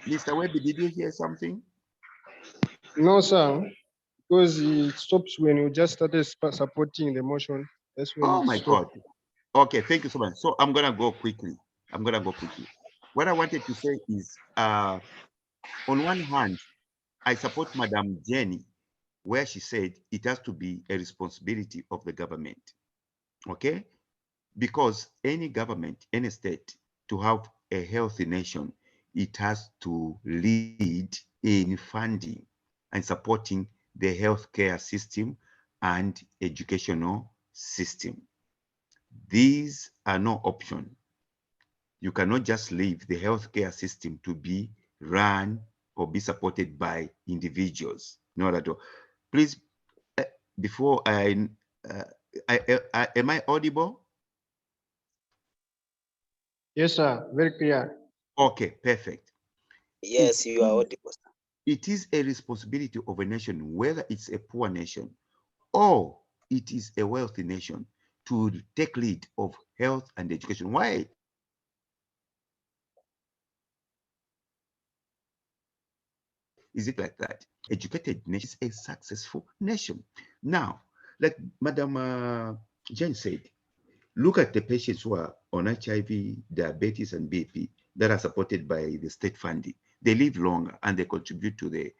Mr. Webby, did you hear something? No, sir, because it stops when you just started supporting the motion. That's when Oh it my stopped. God. Okay, thank you so much. So I'm gonna go quickly. I'm gonna go quickly. What I wanted to say is, on one hand, I support Madam Jenny, where she said it has to be a responsibility of the government. Okay, because any government, any state, to have a healthy nation, it has to lead in funding and supporting the healthcare system and educational system. These are no option. You cannot just leave the healthcare system to be run or be supported by individuals. Not at all. Please, before uh, am I audible? Yes, sir, very clear. Okay, perfect. Yes, you are audible, sir. It is a responsibility of a nation, whether it's a poor nation or it is a wealthy nation, to take lead of health and education. Why is it like that? Educated nation is a successful nation. Now, like Madam Jen said, look at the patients who are on HIV, diabetes, and BP that are supported by the state funding. They live longer and they contribute to the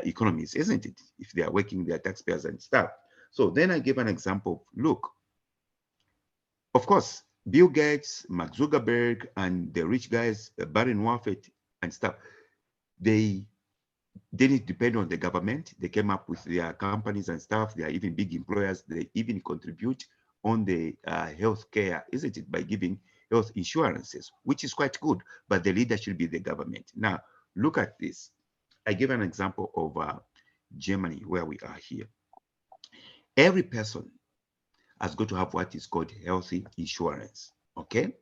economies, isn't it? If they are working, they are taxpayers and stuff. So then I gave an example. Look, of course, Bill Gates, Mark Zuckerberg, and the rich guys, Barron Buffett and stuff, they didn't depend on the government. They came up with their companies and stuff. They are even big employers. They even contribute on the healthcare, isn't it, by giving health insurances, which is quite good. But the leader should be the government. Now, look at this. I gave an example of Germany, where we are here. Every person has got to have what is called healthy insurance. Okay.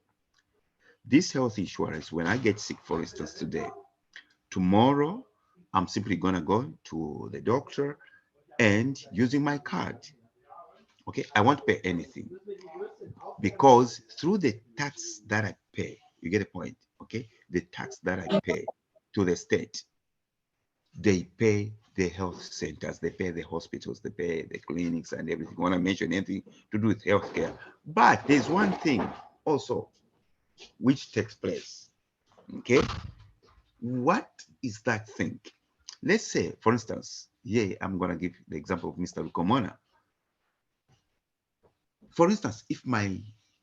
This health insurance, when I get sick, for instance, today, tomorrow, I'm simply going to go to the doctor and using my card. Okay, I won't pay anything because through the tax that I pay, you get a point. Okay, the tax that I pay to the state, they pay the health centers, they pay the hospitals, they pay the clinics and everything. I want to mention anything to do with healthcare. But there's one thing also which takes place. Okay, what is that thing? Let's say, for instance, yeah, I'm going to give the example of Mr. Lukomona. For instance, if my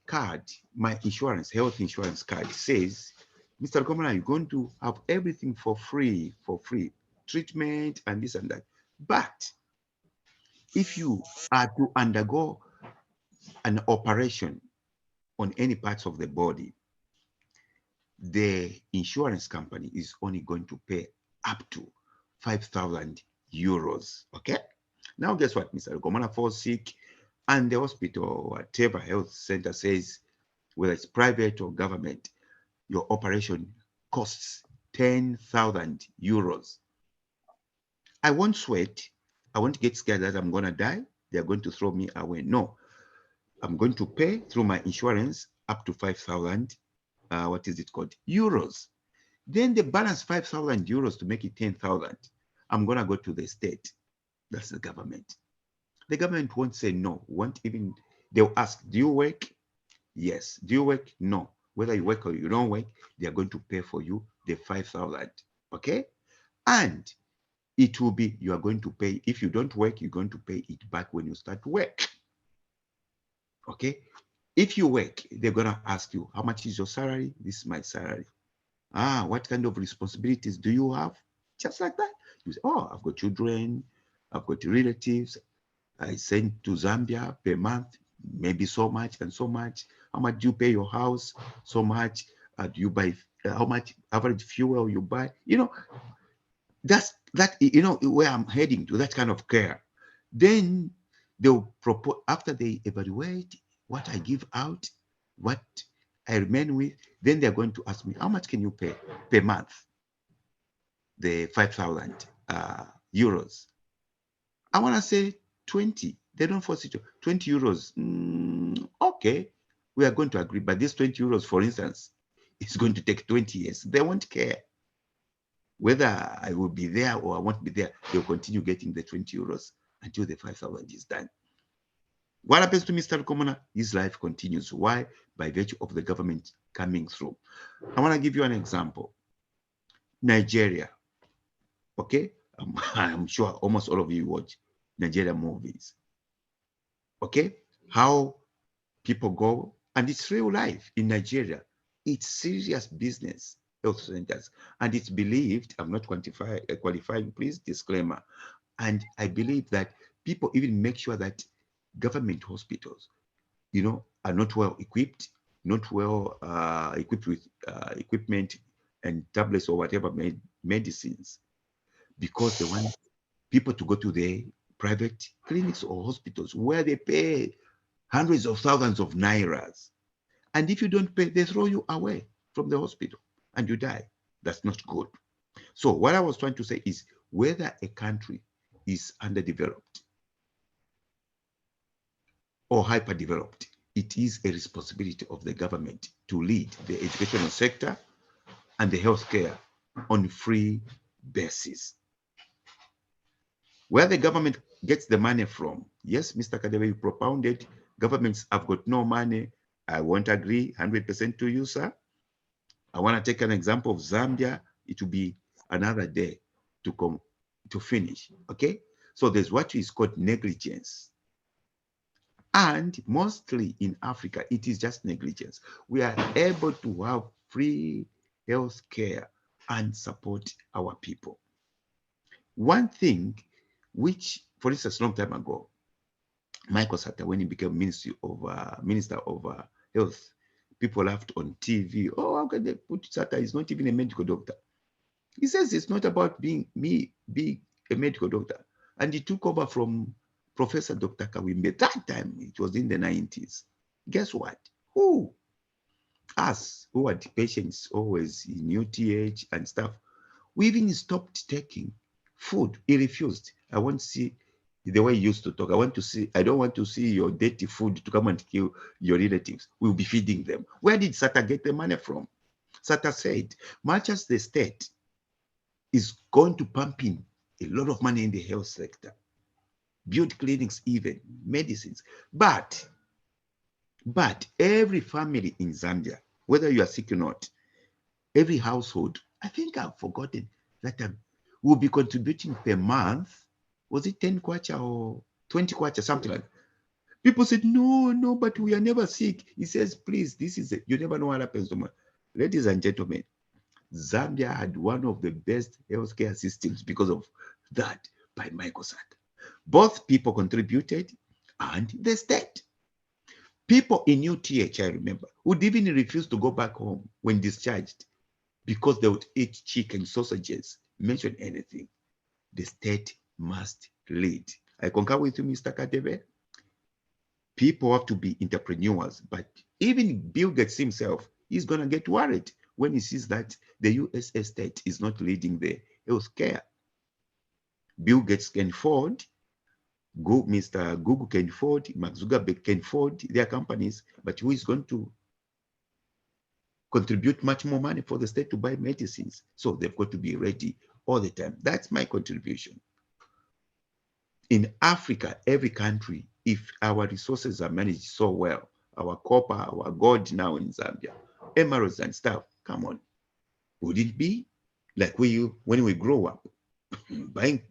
card, my insurance, health insurance card says, Mr. Lukomona, you're going to have everything for free, treatment and this and that. But if you are to undergo an operation on any parts of the body, the insurance company is only going to pay up to 5,000 euros. Okay. Now, guess what? Mr. Lukomona falls sick, and the hospital or whatever health center says, whether it's private or government, your operation costs 10,000 euros. I won't sweat. I won't get scared that I'm going to die. They're going to throw me away. No, I'm going to pay through my insurance up to 5,000, what is it called? Euros. Then the balance 5,000 euros to make it 10,000. I'm going to go to the state. That's the government. The government won't say no, won't even, they'll ask, do you work? Yes. Do you work? No. Whether you work or you don't work, they are going to pay for you the 5,000. Okay? And it will be, you are going to pay, if you don't work, you're going to pay it back when you start work. Okay? If you work, they're going to ask you, how much is your salary? This is my salary. Ah, what kind of responsibilities do you have? Just like that. You say, oh, I've got children, I've got relatives. I send to Zambia per month, maybe so much and so much. How much do you pay your house? So much. Do you buy, how much average fuel you buy? You know, that's that, you know, where I'm heading to, that kind of care. Then they'll propose, after they evaluate what I give out, what I remain with, then they're going to ask me, how much can you pay per month? The 5,000 euros. I want to say 20. They don't force it to 20 euros. Okay, we are going to agree. But this 20 euros, for instance, is going to take 20 years. They won't care whether I will be there or I won't be there. They'll continue getting the 20 euros until the 5,000 is done. What happens to Mr. Commoner? His life continues. Why? By virtue of the government coming through. I want to give you an example. Nigeria. Okay? I'm sure almost all of you watch Nigeria movies. Okay? How people go, and it's real life in Nigeria. It's serious business, health centers. And it's believed, I'm not qualifying, please, disclaimer. And I believe that people even make sure that government hospitals, you know, are not well equipped, not well equipped with equipment and tablets or whatever medicines, because they want people to go to the private clinics or hospitals where they pay hundreds of thousands of nairas. And if you don't pay, they throw you away from the hospital and you die. That's not good. So what I was trying to say is whether a country is underdeveloped or hyperdeveloped, it is a responsibility of the government to lead the educational sector and the healthcare on free basis. Where the government gets the money from, yes, Mr. Kadebe, you propounded governments have got no money. I won't agree 100% to you, sir. I want to take an example of Zambia. It will be another day to finish, okay? So there's what is called negligence. And mostly in Africa, it is just negligence. We are able to have free health care and support our people. One thing which, for instance, a long time ago, Michael Sata, when he became Minister of Health, people laughed on TV. Oh, how can they put Sata? He's not even a medical doctor. He says it's not about being a medical doctor. And he took over from Professor Dr. Kawimbe. That time, it was in the 90s. Guess what? Who? Us, who had patients always in UTH and stuff, we even stopped taking food. He refused. I won't see the way he used to talk. I don't want to see your dirty food to come and kill your relatives. We'll be feeding them. Where did Sata get the money from? Sata said, much as the state is going to pump in a lot of money in the health sector, build clinics, even medicines, but every family in Zambia, whether you are sick or not, every household, I think I've forgotten that will be contributing per month. Was it 10 kwacha or 20 kwacha, something like that? People said, no, but we are never sick. He says, please, this is it. You never know what happens tomorrow. Ladies and gentlemen, Zambia had one of the best healthcare systems because of that by Michael Sata. Both people contributed and the state. People in UTH, I remember, would even refuse to go back home when discharged because they would eat chicken, sausages, mention anything. The state must lead. I concur with you, Mr. Kadebe. People have to be entrepreneurs, but even Bill Gates himself is going to get worried when he sees that the US state is not leading the healthcare. Bill Gates can afford, Mr. Google can afford, Mark Zuckerberg can afford their companies, but who is going to contribute much more money for the state to buy medicines? So they've got to be ready all the time. That's my contribution. in Africa, every country, if our resources are managed so well, our copper, our gold now in Zambia, emeralds and stuff, come on, would it be like when we grow up, buying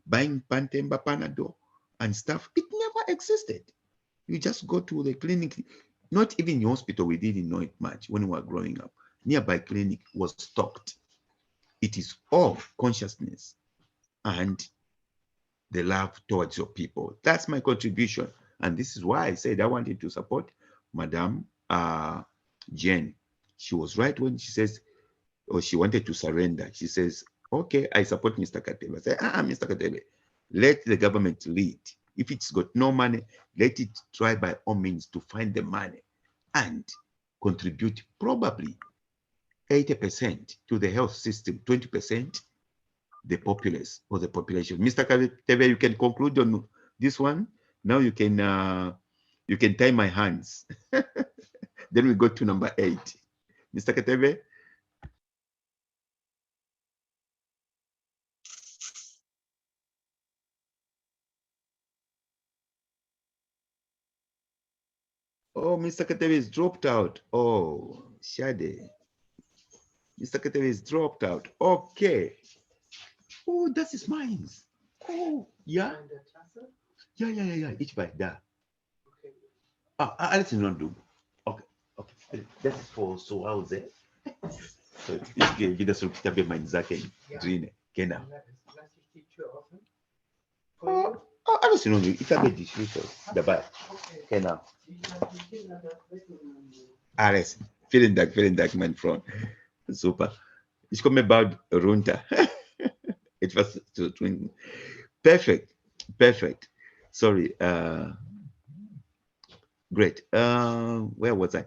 Pantemba Panadol and stuff? It never existed. You just go to the clinic, not even the hospital, we didn't know it much when we were growing up. Nearby clinic was stocked. It is of consciousness and the love towards your people. That's my contribution. And this is why I said I wanted to support Madame Jane. She was right when she says, or she wanted to surrender. She says, okay, I support Mr. Katebe. I say, Mr. Katebe, let the government lead. If it's got no money, let it try by all means to find the money and contribute probably 80% to the health system, 20% the populace or the population. Mr. Katebe, you can conclude on this one. Now you can tie my hands. Then we go to number 8. Mr. Katebe. Oh, Mr. Katebe is dropped out. Oh, Shade. Mr. Katebe is dropped out. Okay. Oh, that is mine. Oh, yeah. Yeah. Each by that. Alex not do. Okay. That is for so how's it? So it's good. You just look at my zake green. Kena. Oh, Alex not do. If I get this, the bye. Kena. Alex, feeling that man from super. Ich komme bald runter. Etwas zu trinken. Perfect. Sorry. Great. Where was I?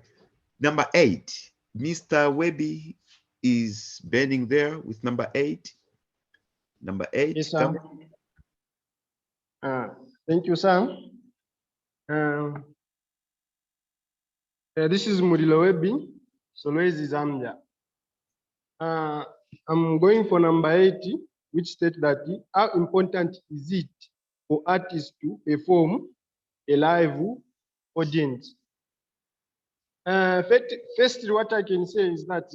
Number 8. Mr. Webby is bending there with number 8. Number 8. Yes, sir. Thank you, sir. This is Murilo Webby, Solwezi, Zambia. I'm going for number 8, which states that how important is it for artists to perform a live audience? Firstly, what I can say is that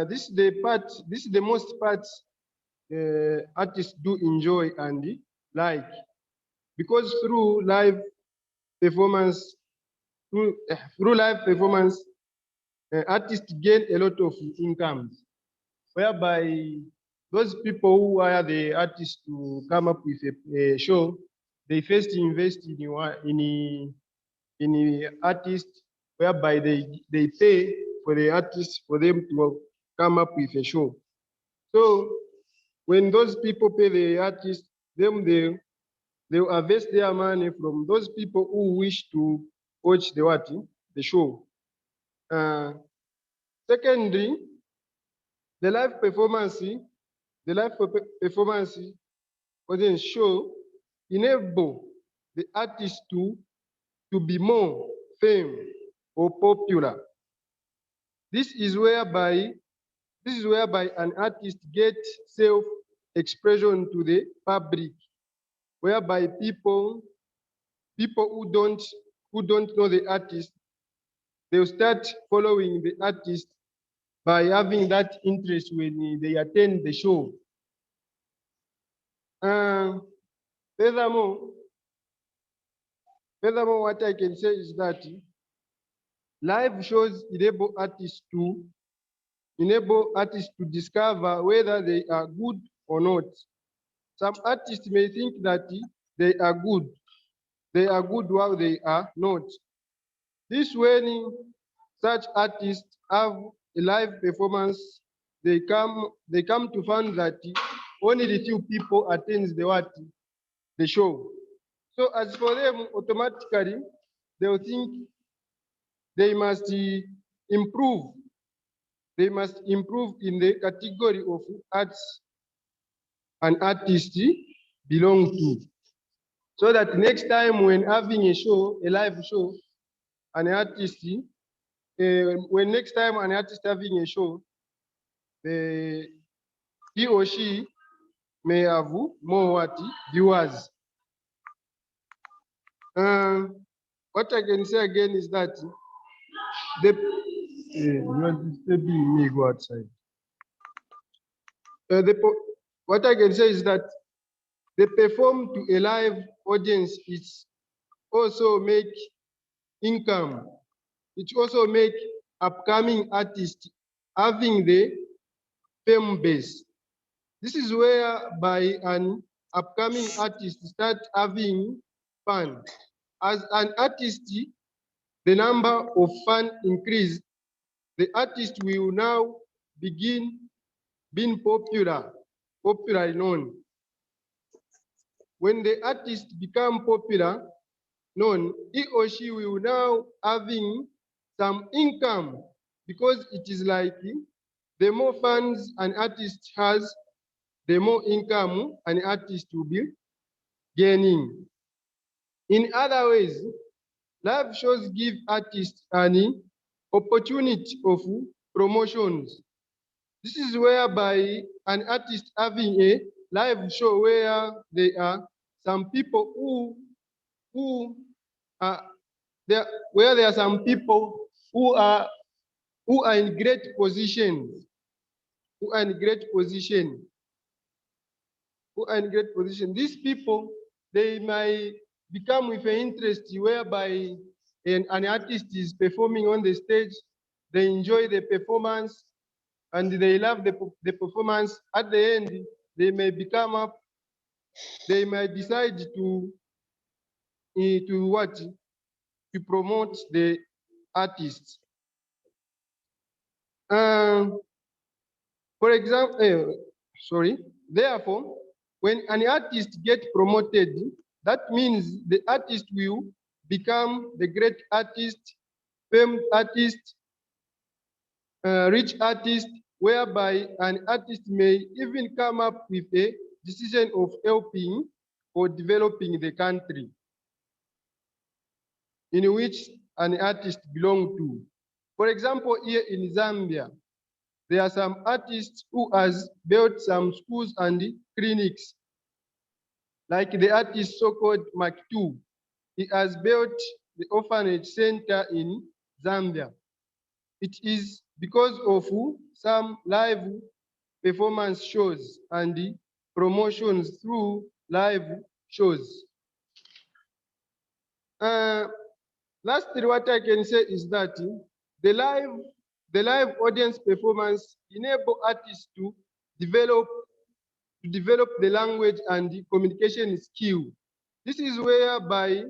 this is the most part artists do enjoy and like, because through live performance, artists gain a lot of incomes, whereby those people who hire the artists to come up with a show, they first invest in the artist, whereby they pay for the artist for them to come up with a show. So when those people pay the artist, then they will harvest their money from those people who wish to watch the show. Secondly, the live performance audience show enable the artist to be more famous or popular. This is whereby an artist gets self-expression to the public, whereby people who don't know the artist, they'll start following the artist by having that interest when they attend the show. Furthermore, what I can say is that live shows enable artists to discover whether they are good or not. Some artists may think that they are good while they are not. This when such artists have a live performance, they come to find that only the few people attend the show. So as for them, automatically they will think they must improve. They must improve in the category of arts an artist belong to, so that next time when having a live show, an artist, when next time an artist having a show, he or she may have more what viewers. What I can say again is that you are disturbing me, go outside. What I can say is that they perform to a live audience. It's also make income. It also make upcoming artists having the fame base. This is where by an upcoming artist start having fun. As an artist, the number of fans increase. The artist will now begin being popularly known. When the artist become popular known, he or she will now having some income, because it is like the more fans an artist has, the more income an artist will be gaining. In other ways, live shows give artists an opportunity of promotions. This is whereby an artist having a live show where there are some people who are there, where there are some people who are in great positions, who are in great position. These people, they might become with an interest whereby an artist is performing on the stage, they enjoy the performance, and they love the performance. At the end, they may become up, they might decide to promote the artist. For example, therefore, when an artist gets promoted, that means the artist will become the great artist, famed artist, rich artist, whereby an artist may even come up with a decision of helping or developing the country in which an artist belongs to. For example, here in Zambia, there are some artists who has built some schools and clinics, like the artist so-called Mark II. He has built the orphanage center in Zambia. It is because of some live performance shows and promotions through live shows. Lastly, what I can say is that the live audience performance enable artists to develop the language and the communication skill. This is whereby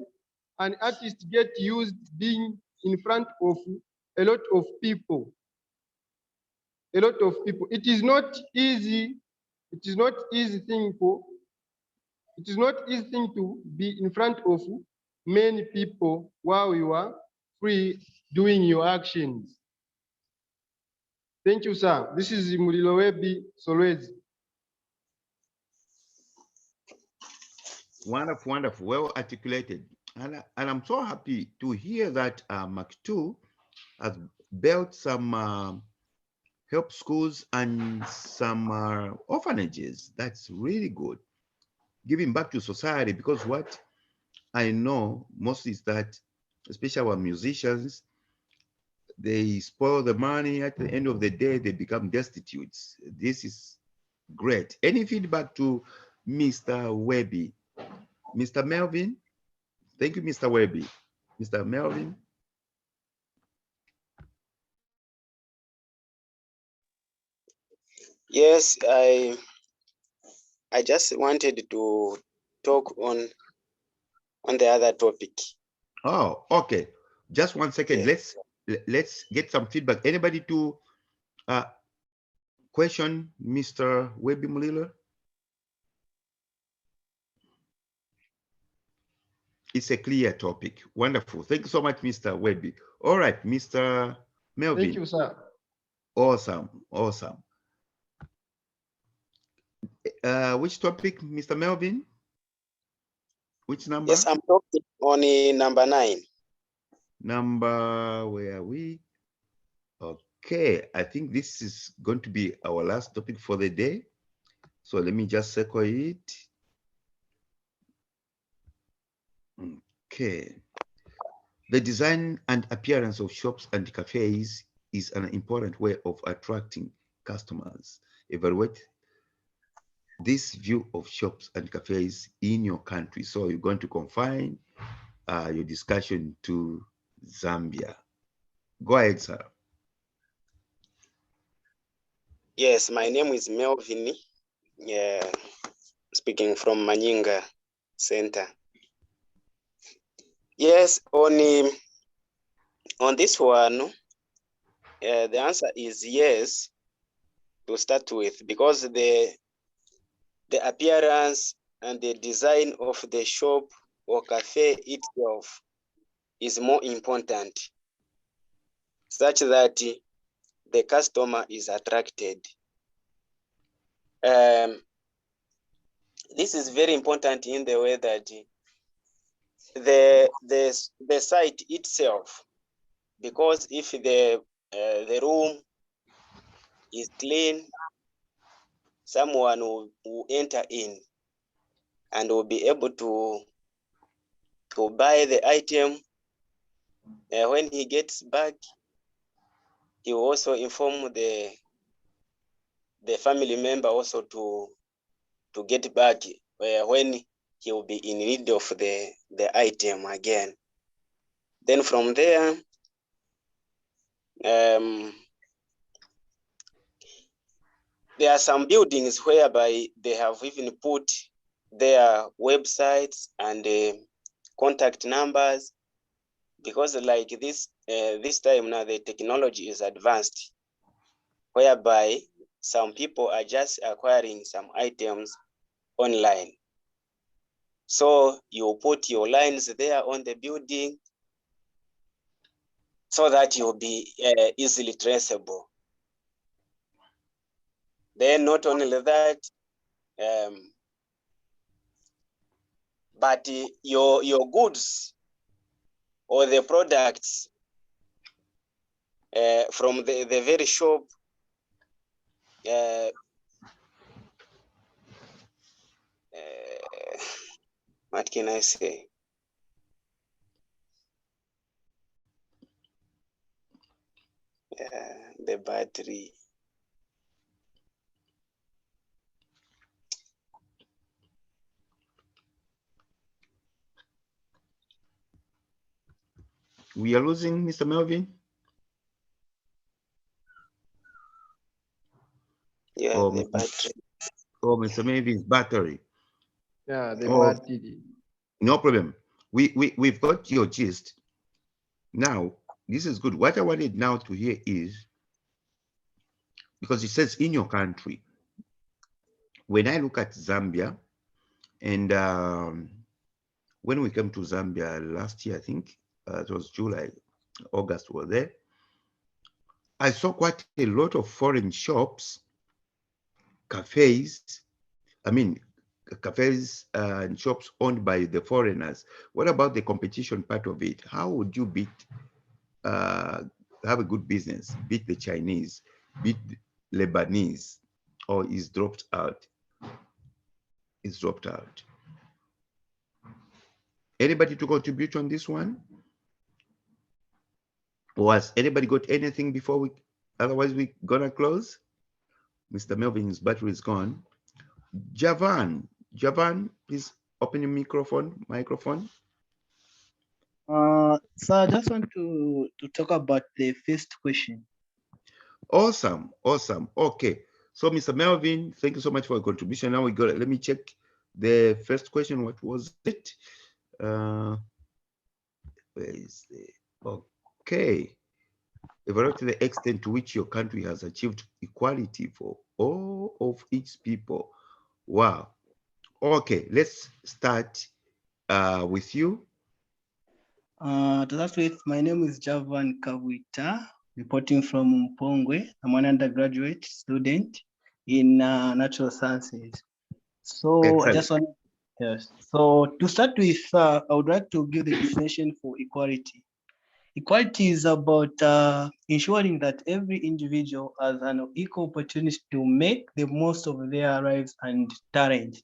an artist gets used being in front of a lot of people. It is not easy. It is not easy thing to be in front of many people while you are free doing your actions. Thank you, sir. This is Murilowebi Solwezi. Wonderful, wonderful, well articulated. And I'm so happy to hear that Mark II has built some help schools and some orphanages. That's really good. Giving back to society, because what I know most is that, especially our musicians, they spoil the money. At the end of the day, they become destitute. This is great. Any feedback to Mr. Webby? Mr. Melvin? Thank you, Mr. Webby. Mr. Melvin? Yes, I just wanted to talk on the other topic. Oh, okay. Just 1 second. Yes. Let's get some feedback. Anybody to question Mr. Webby Mulila? It's a clear topic. Wonderful. Thank you so much, Mr. Webby. All right, Mr. Melvin. Thank you, sir. Awesome, awesome. Which topic, Mr. Melvin? Which number? Yes, I'm talking on number 9. Number, where are we? Okay, I think this is going to be our last topic for the day. So let me just circle it. Okay. The design and appearance of shops and cafes is an important way of attracting customers. Evaluate this view of shops and cafes in your country. So you're going to confine your discussion to Zambia. Go ahead, sir. Yes, my name is Melvin, speaking from Manyinga Center. Yes, on this one, the answer is yes to start with, because the appearance and the design of the shop or cafe itself is more important, such that the customer is attracted. This is very important in the way that the site itself, because if the room is clean, someone will enter in and will be able to buy the item. When he gets back, he will also inform the family member also to get back when he will be in need of the item again. Then from there, there are some buildings whereby they have even put their websites and contact numbers, because like this time now the technology is advanced, whereby some people are just acquiring some items online. So you put your lines there on the building so that you'll be easily traceable. Then not only that, but your goods or the products from the very shop, what can I say? The battery. We are losing Mr. Melvin. Yeah, Oh, the battery. Oh, Mr. Melvin's battery. Yeah, the Oh, battery. no problem. We've got your gist. Now, this is good. What I wanted now to hear is, because it says in your country, when I look at Zambia, and when we came to Zambia last year, I think it was July, August were there, I saw quite a lot of foreign shops, cafes, cafes and shops owned by the foreigners. What about the competition part of it? How would you have a good business, beat the Chinese, beat Lebanese, or is dropped out? Is dropped out. Anybody to contribute on this one? Or has anybody got anything before we, otherwise we gonna close? Mr. Melvin's battery is gone. Javan, please open your microphone. So I just want to talk about the first question. Awesome. Okay. So Mr. Melvin, thank you so much for your contribution. Now we got, let me check the first question. What was it? Where is the, okay. Evaluate the extent to which your country has achieved equality for all of its people. Wow. Okay, let's start with you. To start with, my name is Javan Kawita, reporting from Mpongwe. I'm an undergraduate student in natural sciences. So Excellent. I just want, yes. So to start with, I would like to give the definition for equality. Equality is about ensuring that every individual has an equal opportunity to make the most of their lives and talent.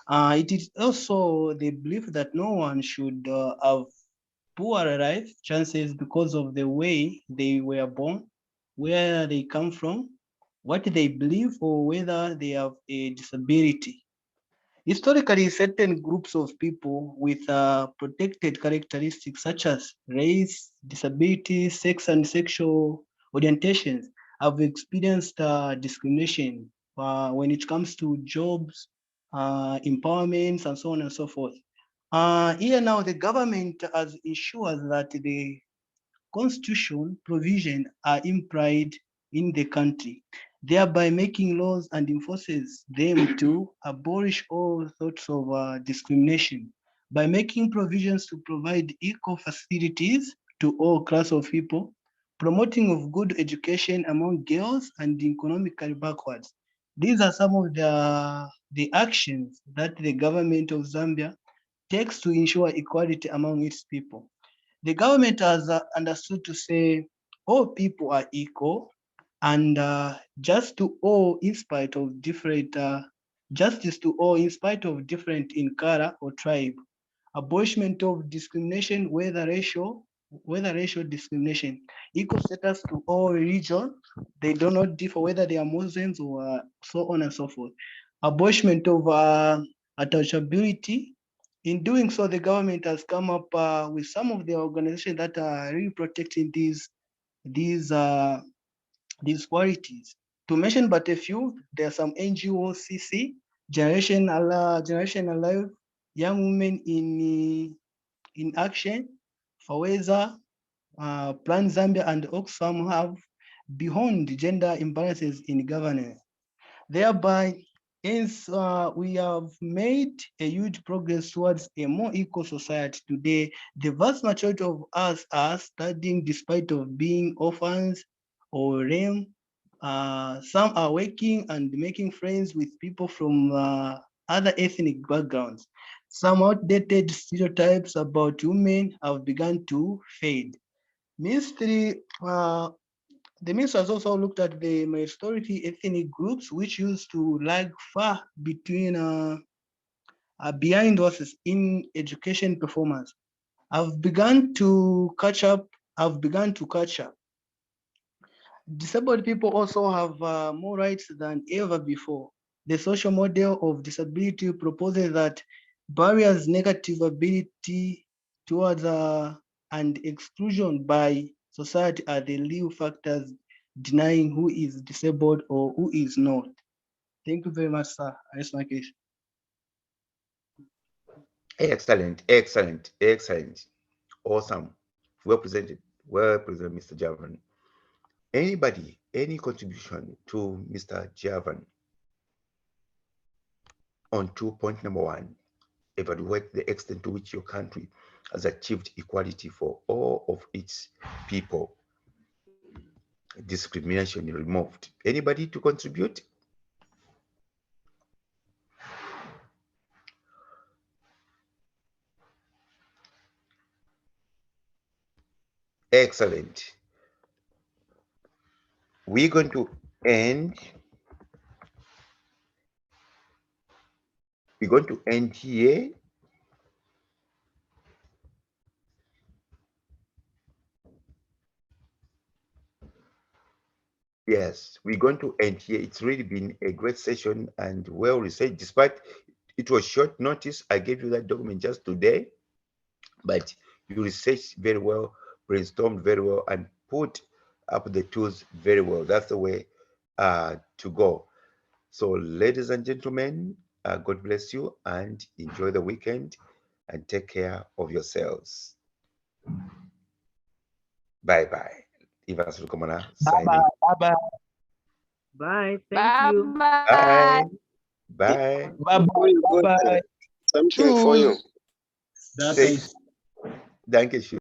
It is also the belief that no one should have poor life chances because of the way they were born, where they come from, what they believe, or whether they have a disability. Historically, certain groups of people with protected characteristics such as race, disability, sex, and sexual orientations have experienced discrimination when it comes to jobs, empowerments, and so on and so forth. Here now, the government has ensured that the constitution provision are implied in the country, thereby making laws and enforces them to abolish all sorts of discrimination by making provisions to provide equal facilities to all class of people, promoting of good education among girls and economically backwards. These are some of the actions that the government of Zambia takes to ensure equality among its people. The government has understood to say all people are equal and just to all in spite of different justice to all in spite of different in color or tribe, abolishment of discrimination, whether racial discrimination, equal status to all religion. They do not differ whether they are Muslims or so on and so forth. Abolishment of attachability. In doing so, the government has come up with some of the organizations that are really protecting these qualities. To mention but a few, there are some NGOs, CC, Generation Alive, Young Women in Action, Faweza, Plan Zambia, and Oxfam have beyond gender imbalances in governance. Thereby, hence, we have made a huge progress towards a more equal society today. The vast majority of us are studying despite of being orphans or lame. Some are working and making friends with people from other ethnic backgrounds. Some outdated stereotypes about women have begun to fade. Ministry the minister has also looked at the minority ethnic groups which used to lag far behind us in education performance. Have begun to catch up. Have begun to catch up. Disabled people also have more rights than ever before. The social model of disability proposes that barriers, negative ability towards and exclusion by society are the real factors denying who is disabled or who is not. Thank you very much, sir. I rest my case. Excellent, excellent, excellent. Awesome. Well presented, Mr. Javan. Anybody, any contribution to Mr. Javan on point number 1, evaluate the extent to which your country has achieved equality for all of its people. Discrimination removed. Anybody to contribute? Excellent. We're going to end. We're going to end here. Yes, we're going to end here. It's really been a great session and well researched. Despite it was short notice, I gave you that document just today, but you researched very well, brainstormed very well, and put up the tools very well. That's the way to go. So, ladies and gentlemen, God bless you and enjoy the weekend and take care of yourselves. Bye-bye. Ivas Rukomana signing. Bye. Bye. Thank you. Bye. Bye. Bye. Something for you. That's Danke schön.